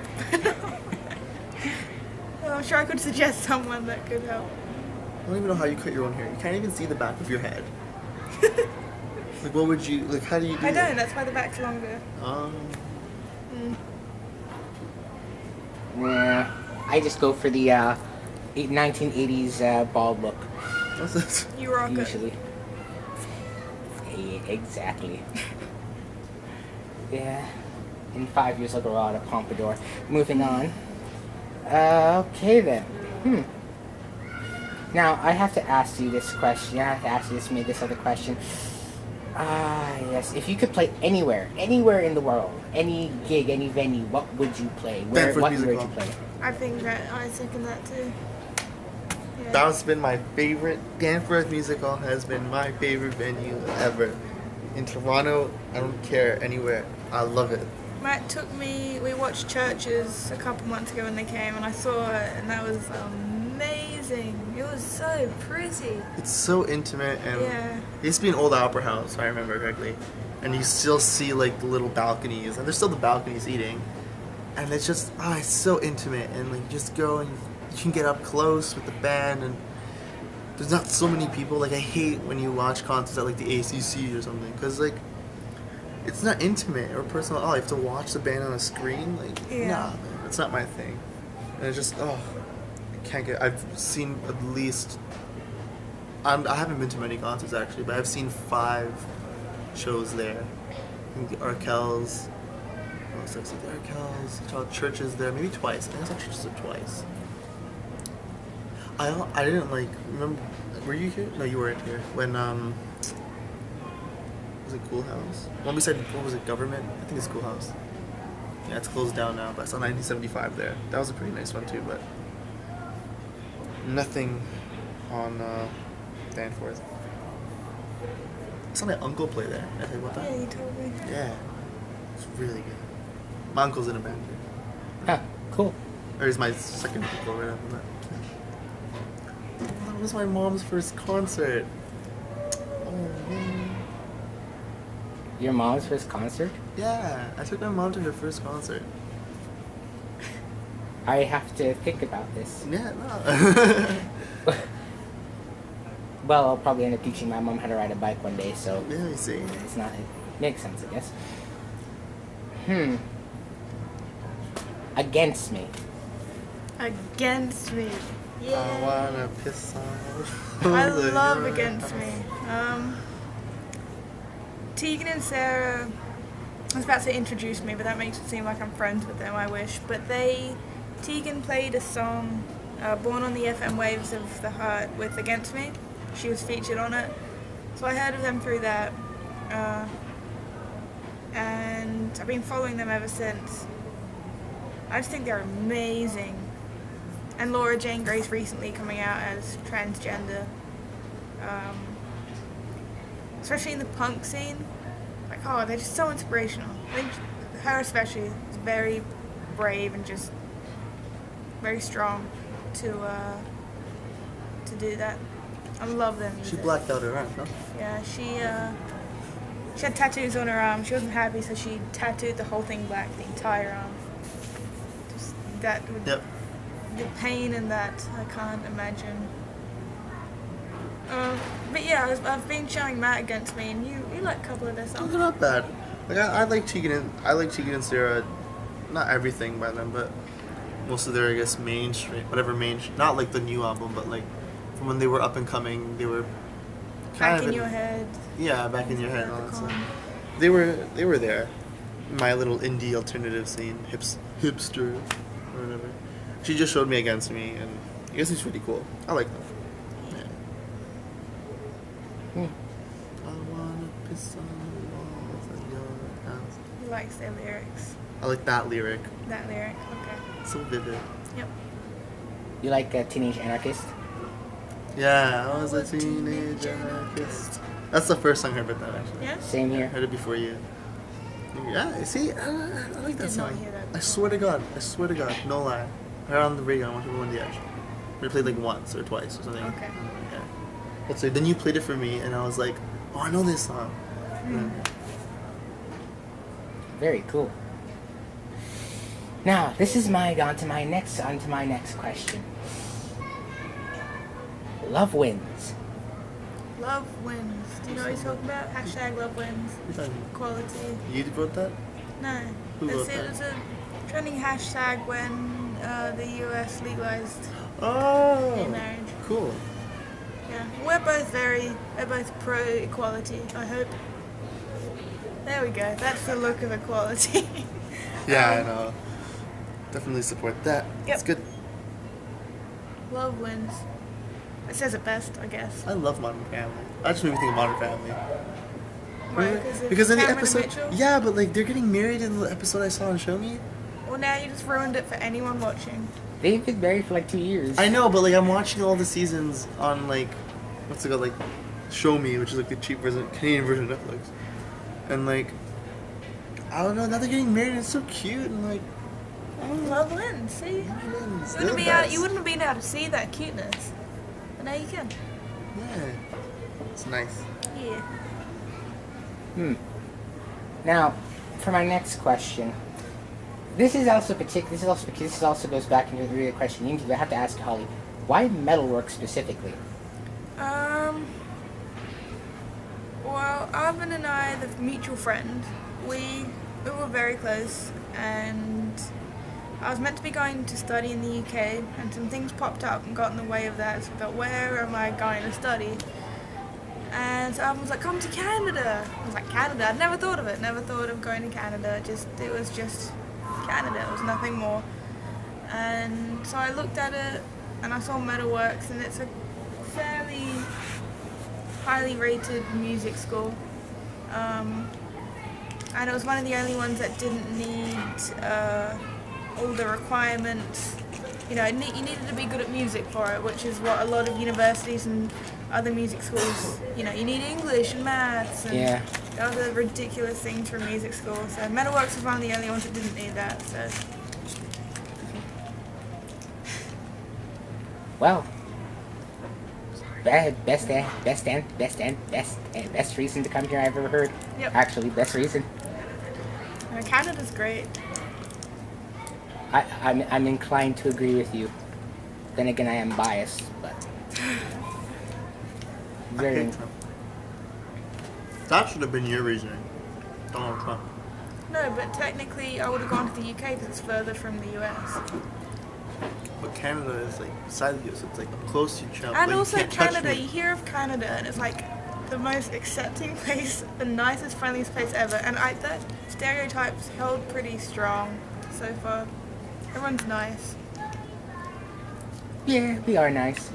Well, I'm sure I could suggest someone that could help. I don't even know how you cut your own hair. You can't even see the back of your head. Like, what would you, like, how do you do I that? don't. That's why the back's longer. Yeah, I just go for the 1980s bald look What's this? You rock it. usually. Yeah, exactly. Yeah. In 5 years I'll grow out a pompadour. Moving on. Okay then. Now I have to ask you this question. I have to ask you this other question. Yes. If you could play anywhere in the world, any gig, any venue, what would you play? Where? Stanford What Music would you Hall. play? I think that I second that too. Yeah. That's been my favorite. Danforth Music Hall has been my favorite venue ever. In Toronto, I don't care anywhere. I love it. Matt took me. We watched Churches a couple months ago when they came, and I saw it, and that was amazing. It was so pretty. It's so intimate, and Yeah. it used to be an old opera house, if I remember correctly. And you still see like the little balconies, and there's still the balconies eating. And it's just, it's so intimate, and like you just go and you can get up close with the band, and there's not so many people. Like I hate when you watch concerts at like the ACC or something, because like it's not intimate or personal at all. You have to watch the band on a screen. Like, Yeah. nah, man, it's not my thing. And it's just, I can't get. I've seen at least. I haven't been to many concerts actually, but I've seen 5 shows there. I think the Arkells. What else have I seen? The Arkells. Child Churches there, maybe twice. I think I saw Churches there twice. I didn't like remember. Were you here? No, you weren't here. When was it Cool House? One beside, what was it, Government? I think it's Cool House. Yeah, it's closed down now, but I saw 1975 there. That was a pretty nice one too, but nothing on Danforth. I saw my uncle play there. Did I tell you about Yeah, that? you told me. Yeah. It's really good. My uncle's in a band too. Huh, cool. Or he's my second uncle right after that. That was my mom's first concert. Oh man. Your mom's first concert? Yeah, I took my mom to her first concert. I have to think about this. Yeah, no. Well, I'll probably end up teaching my mom how to ride a bike one day, so Yeah, you see. it's not. It makes sense, I guess. Against me. Against me. Yeah. I wanna piss off. I the love universe. Against Me. Tegan and Sara, I was about to introduce me, but that makes it seem like I'm friends with them, I wish. But Tegan played a song, Born on the FM Waves of the Heart with Against Me. She was featured on it. So I heard of them through that. And I've been following them ever since. I just think they're amazing. And Laura Jane Grace recently coming out as transgender. Especially in the punk scene. Like, oh, they're just so inspirational. I think her especially is very brave and just very strong to do that. I love their music. She blacked out her arm, no? Yeah, she had tattoos on her arm. She wasn't happy, so she tattooed the whole thing black, the entire arm. Just that, Yep. the pain in that, I can't imagine. But yeah, I've been showing Matt Against Me, and you like a couple of their songs. They're not bad. Like I like Tegan and Sara. Not everything by them, but most of their, I guess, mainstream, not like the new album, but like from when they were up and coming, they were kind Back of in Your Head. Yeah, Back in Your Head and all that The stuff. Con. They were there. My little indie alternative scene, hipster, or whatever. She just showed me Against Me, and I guess it's pretty cool. I like them. Yeah. I wanna piss on the walls of your house. He likes their lyrics. I like that lyric. That lyric, okay. So vivid. Yep. You like Teenage Anarchist? Yeah, I was a teenage anarchist. That's the first song I heard about that, actually. Yeah? Same I here. heard it before you. Yeah, see, I like that Did not song. hear that I swear to God, no lie. I heard it on the radio, I want to go on the edge. We played like once or twice or something. Okay. Yeah. But so then you played it for me, and I was like, oh, I know this song. Yeah. Very cool. Now, this is on to my next question. Love wins. Love wins. Do you know what he's talking about? Hashtag love wins. Equality. You wrote that? No. Who wrote It that? was a trending hashtag when the US legalized gay Oh, marriage. cool. Yeah. We're both pro equality, I hope. There we go. That's the look of equality. Yeah, I know. Definitely support that. Yep. It's good. Love wins. It says it best, I guess. I love Modern Family. I just made me think of Modern Family. Right, Because in the Cameron and episode, Mitchell? yeah, but like they're getting married in the episode I saw on Show Me. Well, now you just ruined it for anyone watching. They've been married for like 2 years. I know, but like I'm watching all the seasons on like, what's it called, like Show Me, which is like the cheap version, Canadian version of Netflix, and like, I don't know, now they're getting married. And it's so cute and like, I don't know. Love wins. See, They're the best. you wouldn't have been able to see that cuteness, but now you can. Yeah, it's nice. Yeah. Now, for my next question, this also goes back into the real question. I have to ask Holly, why metalwork specifically? Well, Arvin and I, the mutual friend, we were very close, and I was meant to be going to study in the UK, and some things popped up and got in the way of that, so I thought, where am I going to study? And so Arvin was like, come to Canada. I was like, Canada? I'd never thought of it, never thought of going to Canada, it was just Canada, it was nothing more. And so I looked at it, and I saw Metalworks, and it's a fairly highly rated music school. And it was one of the only ones that didn't need all the requirements. You know, you needed to be good at music for it, which is what a lot of universities and other music schools, you know, you need English and maths and other ridiculous things from music school. So Metalworks was one of the only ones that didn't need that. So. Well, best reason to come here I've ever heard. Yep. Actually, best reason. Canada's great. I'm inclined to agree with you. Then again, I am biased, but very. That should have been your reasoning, Donald Trump. No, but technically I would have gone to the UK because it's further from the US. But Canada is like beside you, so it's like close to each other. And Like, also you can't touch Canada, me. you hear of Canada and it's like the most accepting place, the nicest, friendliest place ever. And that stereotype's held pretty strong so far. Everyone's nice. Yeah, we are nice.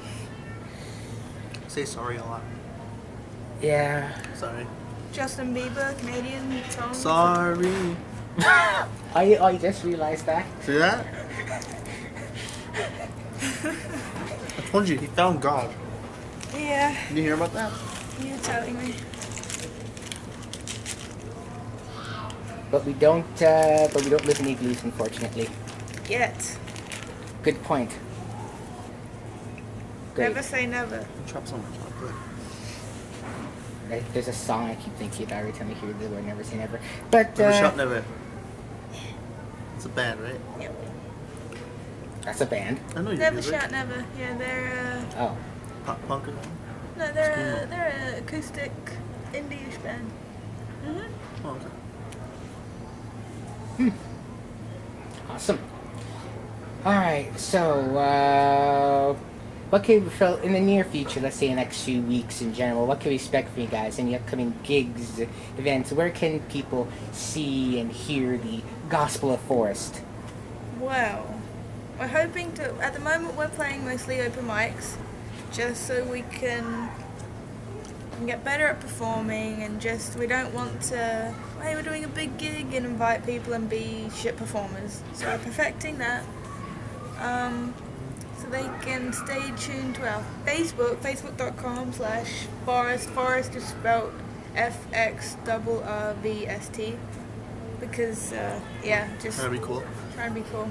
Say sorry a lot. Yeah. Sorry. Justin Bieber, Canadian song. Sorry. I just realized that. See that? I told you, he found God. Yeah, Did you hear about that? you're telling me. But we don't live in igloos, unfortunately. Yet. Good point. Great. Never say never. Drop some chocolate. There's a song I keep thinking about every time I hear the word "never say never." But Never shot never. It's a band, right? Yep. that's a band. I know you Never music. shout never. Yeah, they're Oh, Pop punk or something? no, they're an acoustic indie-ish band. Oh, okay. awesome. All right, so what can we feel in the near future? Let's say the next few weeks in general. What can we expect from you guys? Any upcoming gigs, events? Where can people see and hear the Gospel of Forest? Well, we're hoping to. At the moment, we're playing mostly open mics, just so we can get better at performing, and just we don't want to. Hey, we're doing a big gig and invite people and be shit performers. So we're perfecting that. So they can stay tuned to our Facebook, facebook.com/Forest. Forest is spelled FXRRVST. Because, just That'd be cool. trying to be cool.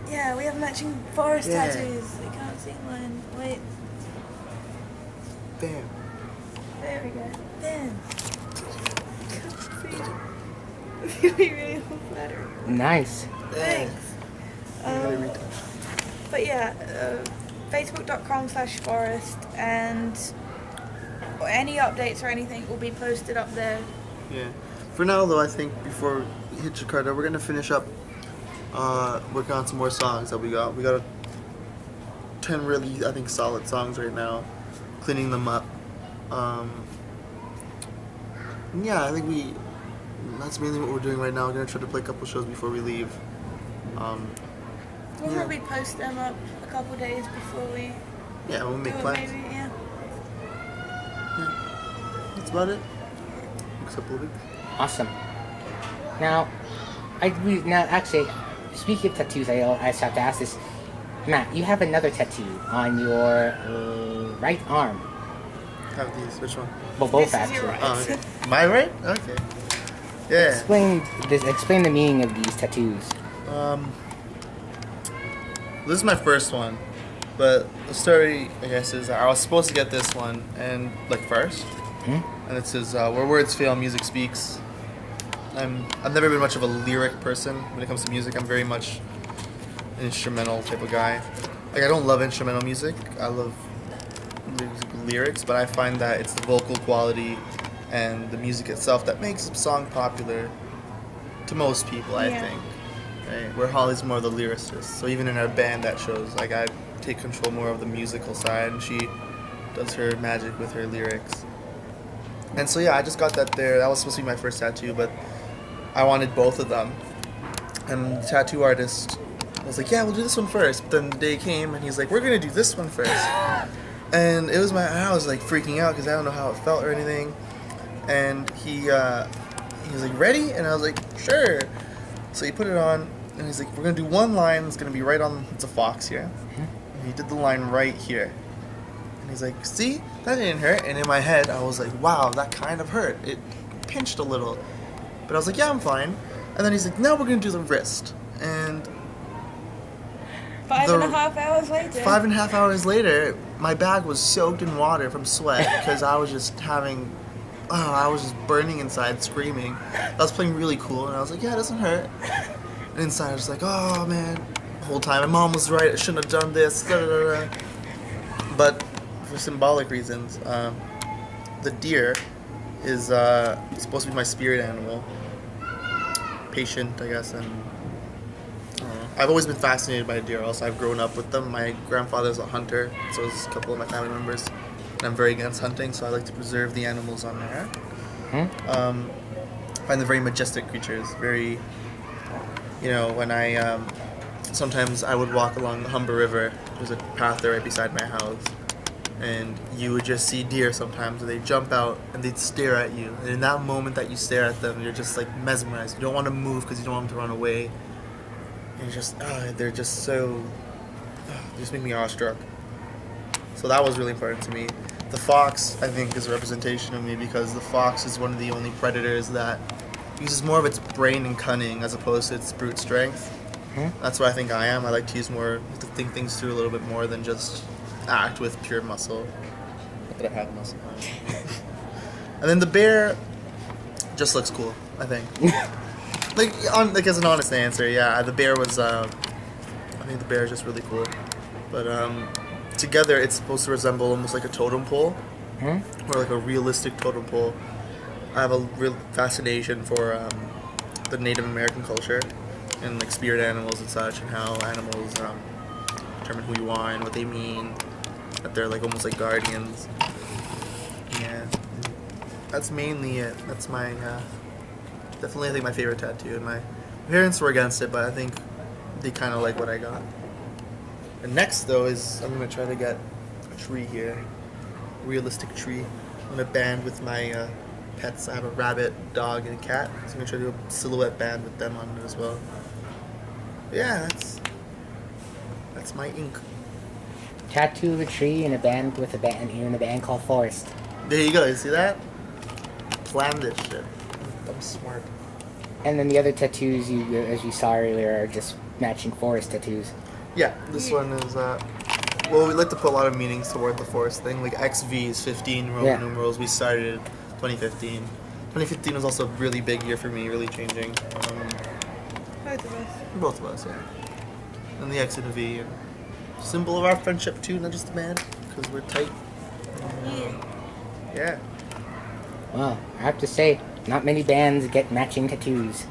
Yeah, we have matching forest Yeah. tattoos. I can't see mine. Wait, Damn. there we go. Damn. You're really flattering. Nice. Thanks. Gotta retouch. But yeah, facebook.com/Forest, and any updates or anything will be posted up there. Yeah. For now, though, I think before we hit Jakarta, we're gonna finish up working on some more songs that we got. We got 10 really, I think, solid songs right now. Cleaning them up. Yeah, I think that's mainly what we're doing right now. We're gonna try to play a couple shows before we leave. We'll Yeah. probably post them up a couple days before we Yeah, we'll do make it, plans. maybe, yeah. Yeah. That's about it. Except Luke. Awesome. Now, actually, speaking of tattoos, I just have to ask this. Matt, you have another tattoo on your right arm. Have these. Which one? Well, both This is actually. your right. Oh, okay. My right? Okay. Yeah. Explain the meaning of these tattoos. This is my first one, but the story, I guess, is I was supposed to get this one and first, and it says where words fail, music speaks. I've never been much of a lyric person when it comes to music. I'm very much an instrumental type of guy. I don't love instrumental music. I love lyrics, but I find that it's the vocal quality and the music itself that makes a song popular to most people, I Yeah. think. Right? Where Holly's more the lyricist. So even in our band, that shows. I take control more of the musical side, and she does her magic with her lyrics. And so yeah, I just got that there. That was supposed to be my first tattoo, but I wanted both of them. And the tattoo artist was like, yeah, we'll do this one first. But then the day came, and he's like, we're gonna do this one first. And I was freaking out because I don't know how it felt or anything. And he was like, ready? And I was like, sure. So he put it on, and he's like, we're gonna do one line. It's gonna be right on. It's a fox here. And he did the line right here. And he's like, see, that didn't hurt. And in my head, I was like, wow, that kind of hurt. It pinched a little. But I was like, yeah, I'm fine. And then he's like, now we're gonna do the wrist. And 5.5 hours later. 5.5 hours later, my bag was soaked in water from sweat because I was just I was just burning inside, screaming. I was playing really cool, and I was like, yeah, it doesn't hurt. And inside, I was like, oh, man. The whole time, my mom was right. I shouldn't have done this. Da, da, da, da. But for symbolic reasons, the deer is supposed to be my spirit animal. Patient, I guess, and I don't know. I've always been fascinated by deer. Also, I've grown up with them. My grandfather's a hunter, so is a couple of my family members. And I'm very against hunting, so I like to preserve the animals on there. I find them very majestic creatures. Very, you know, when I sometimes I would walk along the Humber River. There's a path there right beside my house, and you would just see deer sometimes, and they'd jump out and they'd stare at you. And in that moment that you stare at them, you're just like mesmerized. You don't want to move because you don't want them to run away. And just, they're just so, they just make me awestruck. So that was really important to me. The fox, I think, is a representation of me because the fox is one of the only predators that uses more of its brain and cunning as opposed to its brute strength. That's what I think I am. I like to use more, to think things through a little bit more than just act with pure muscle. Not that I have muscle. And then the bear just looks cool, I think. like as an honest answer, yeah, the bear was, I think the bear is just really cool. But together it's supposed to resemble almost like a totem pole, or like a realistic totem pole. I have a real fascination for the Native American culture and like spirit animals and such, and how animals determine who you are and what they mean, that they're like almost like guardians. Yeah, that's mainly it. That's my definitely I think my favorite tattoo, and my parents were against it, but I think they kind of like what I got. And next though is I'm gonna try to get a tree here, realistic tree. I'm gonna band with my pets. I have a rabbit, dog, and a cat, so I'm gonna try to do a silhouette band with them on it as well. Yeah, that's my ink. Tattoo of a tree in a band with a band in a band called Forest. There you go. You see that? Plan this shit. I'm smart. And then the other tattoos you, as you saw earlier, are just matching forest tattoos. Yeah, this one is. Well, we like to put a lot of meanings toward the forest thing. Like XV is 15 Roman numerals. We started 2015. 2015 was also a really big year for me, really changing. Both of us. Both of us, yeah. And the X and the V. And symbol of our friendship too, not just the band, because we're tight. Yeah. Well, I have to say, not many bands get matching tattoos.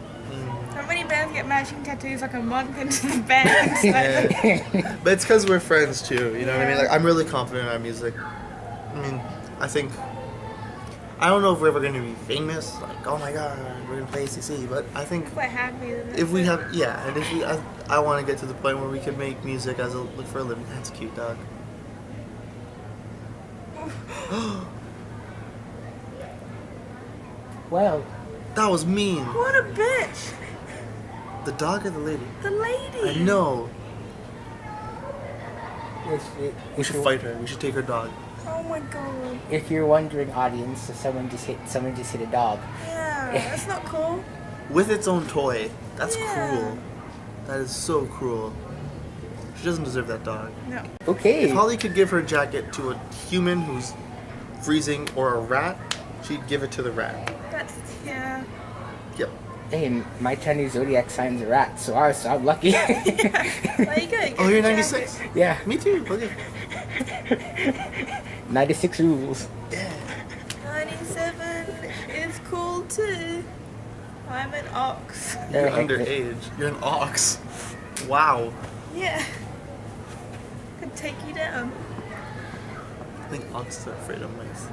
How many bands get matching tattoos like a month into the band? Yeah. But it's because we're friends too, you know what I mean? Like, I'm really confident in our music. I mean, I think, I don't know if we're ever going to be famous, like, oh my god, we're going to play ACC, but I think We're happy with it. if we have, yeah, and if we, I want to get to the point where we can make music as a, look for a living. That's cute, dog. Well, That was mean. What a bitch! The dog or the lady? The lady! I know. We if should you're- fight her. We should take her dog. Oh my god. If you're wondering, audience, so someone just hit a dog. Yeah, that's not cool. With its own toy. That's Yeah. cruel. That is so cruel. She doesn't deserve that dog. No. Okay. If Holly could give her jacket to a human who's freezing or a rat, she'd give it to the rat. That's, yeah. Yep. Hey, my Chinese zodiac sign's a rat, so I'm lucky. There you go. Oh, you're 96? Yeah, Me too. Okay. 96 rules. Yeah. 97 is cool too. I'm an ox. You're heck, underage. You're an ox. Wow. Yeah. Could take you down. I think oxes are afraid of mice.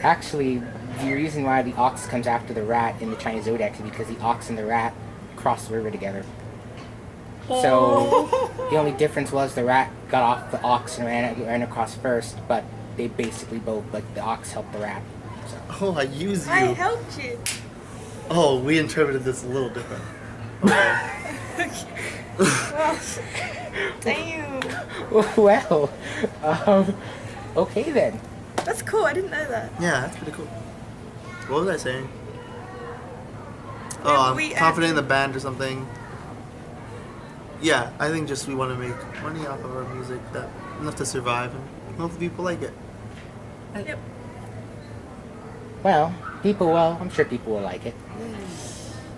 Actually, the reason why the ox comes after the rat in the Chinese zodiac is because the ox and the rat crossed the river together. So the only difference was the rat got off the ox and ran across first, but they basically both, like, the ox helped the rat. So. Oh, I use you. I helped you. Oh, we interpreted this a little different. Okay. Well, damn. Well, okay then. That's cool. I didn't know that. Yeah, that's pretty cool. What was I saying? Oh, I'm confident in the band or something. Yeah, I think just we want to make money off of our music, that enough to survive, and hopefully people like it. Yep. Well, I'm sure people will like it.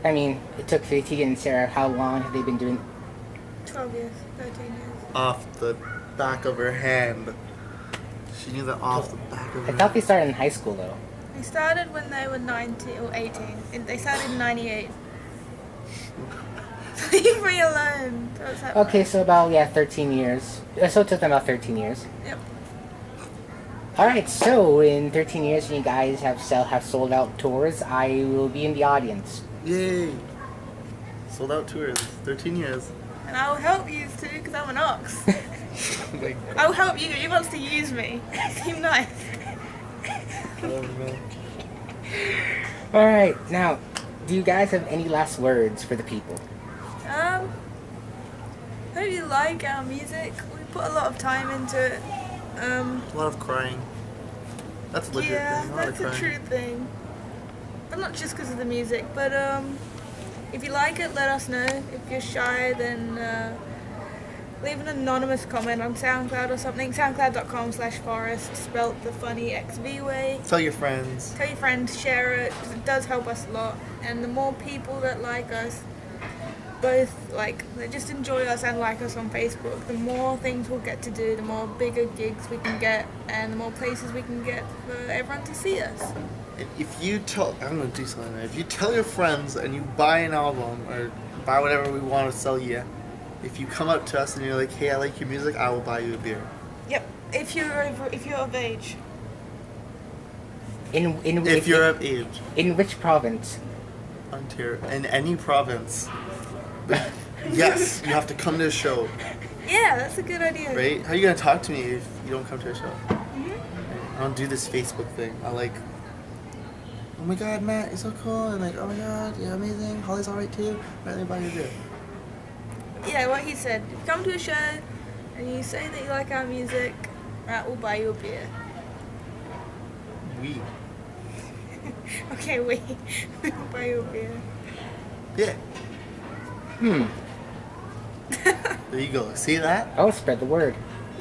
I mean, it took Tegan and Sara, how long have they been doing? 12 years, 13 years. Off the back of her hand. She knew that off the back of her I hand. thought they started in high school though. They started when they were 19 or 18. They started in 98. Leave me alone. What's happening? Okay, so about 13 years. So it took them about 13 years. Yep. All right, so in 13 years, when you guys have sold out tours, I will be in the audience. Yay! Sold out tours. 13 years. And I'll help you too, because I'm an ox. Like, I'll help you. He wants to use me. Seem nice. oh man. All right, now, do you guys have any last words for the people? Hope you like our music. We put a lot of time into it. A lot of crying. That's a legit Yeah, thing. A lot that's of a crying. true thing. But not just because of the music, but if you like it, let us know. If you're shy, then leave an anonymous comment on SoundCloud or something. SoundCloud.com/Forest, spelt the funny XV way. Tell your friends. Tell your friends, share it, 'cause it does help us a lot. And the more people that like us, both that just enjoy us and like us on Facebook, the more things we'll get to do, the more bigger gigs we can get, and the more places we can get for everyone to see us. If you tell, I'm gonna do something. If you tell your friends and you buy an album or buy whatever we want to sell you, if you come up to us and you're like, "Hey, I like your music," I will buy you a beer. Yep, if you're of age. If you're of age, In which province? Ontario, in any province. Yes, you have to come to a show, Yeah, that's a good idea. right? How are you gonna talk to me if you don't come to a show? I don't do this Facebook thing. I like, oh my god, Matt, you're so cool, and like, oh my god, you're amazing. Holly's alright too. Right, let me buy you a beer. Yeah, what he said. If you come to a show and you say that you like our music, right, we'll buy you a beer. We. Okay, we'll buy you a beer. Yeah. There you go. See that? Oh, spread the word.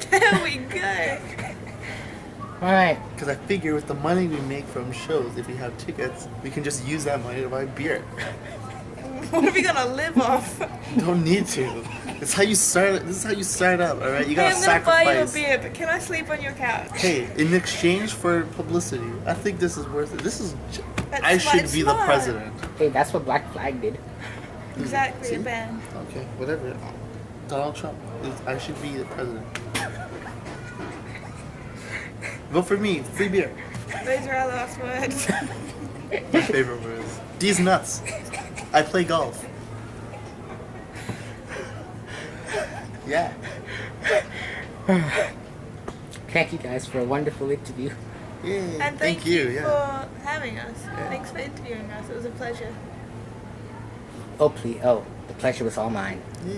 There we go. All right. Because I figure with the money we make from shows, if we have tickets, we can just use that money to buy beer. What are we gonna live off? You don't need to. It's how you start. This is how you start up. All right, you Hey, gotta I'm gonna buy you a sacrifice. beer, but can I sleep on your couch? Hey, in exchange for publicity, I think this is worth it. This is. That's I smart, should be the smart. president. Hey, that's what Black Flag did. Exactly, See? a band. Okay, whatever. Donald Trump. I should be the president. Vote for me. Free beer. Those are our last words. My favorite words. These nuts. I play golf. Yeah. Thank you guys for a wonderful interview. Yay. And thank you Yeah. for having us. Yeah. Thanks for interviewing us. It was a pleasure. Oh, please. Oh, the pleasure was all mine. Yay.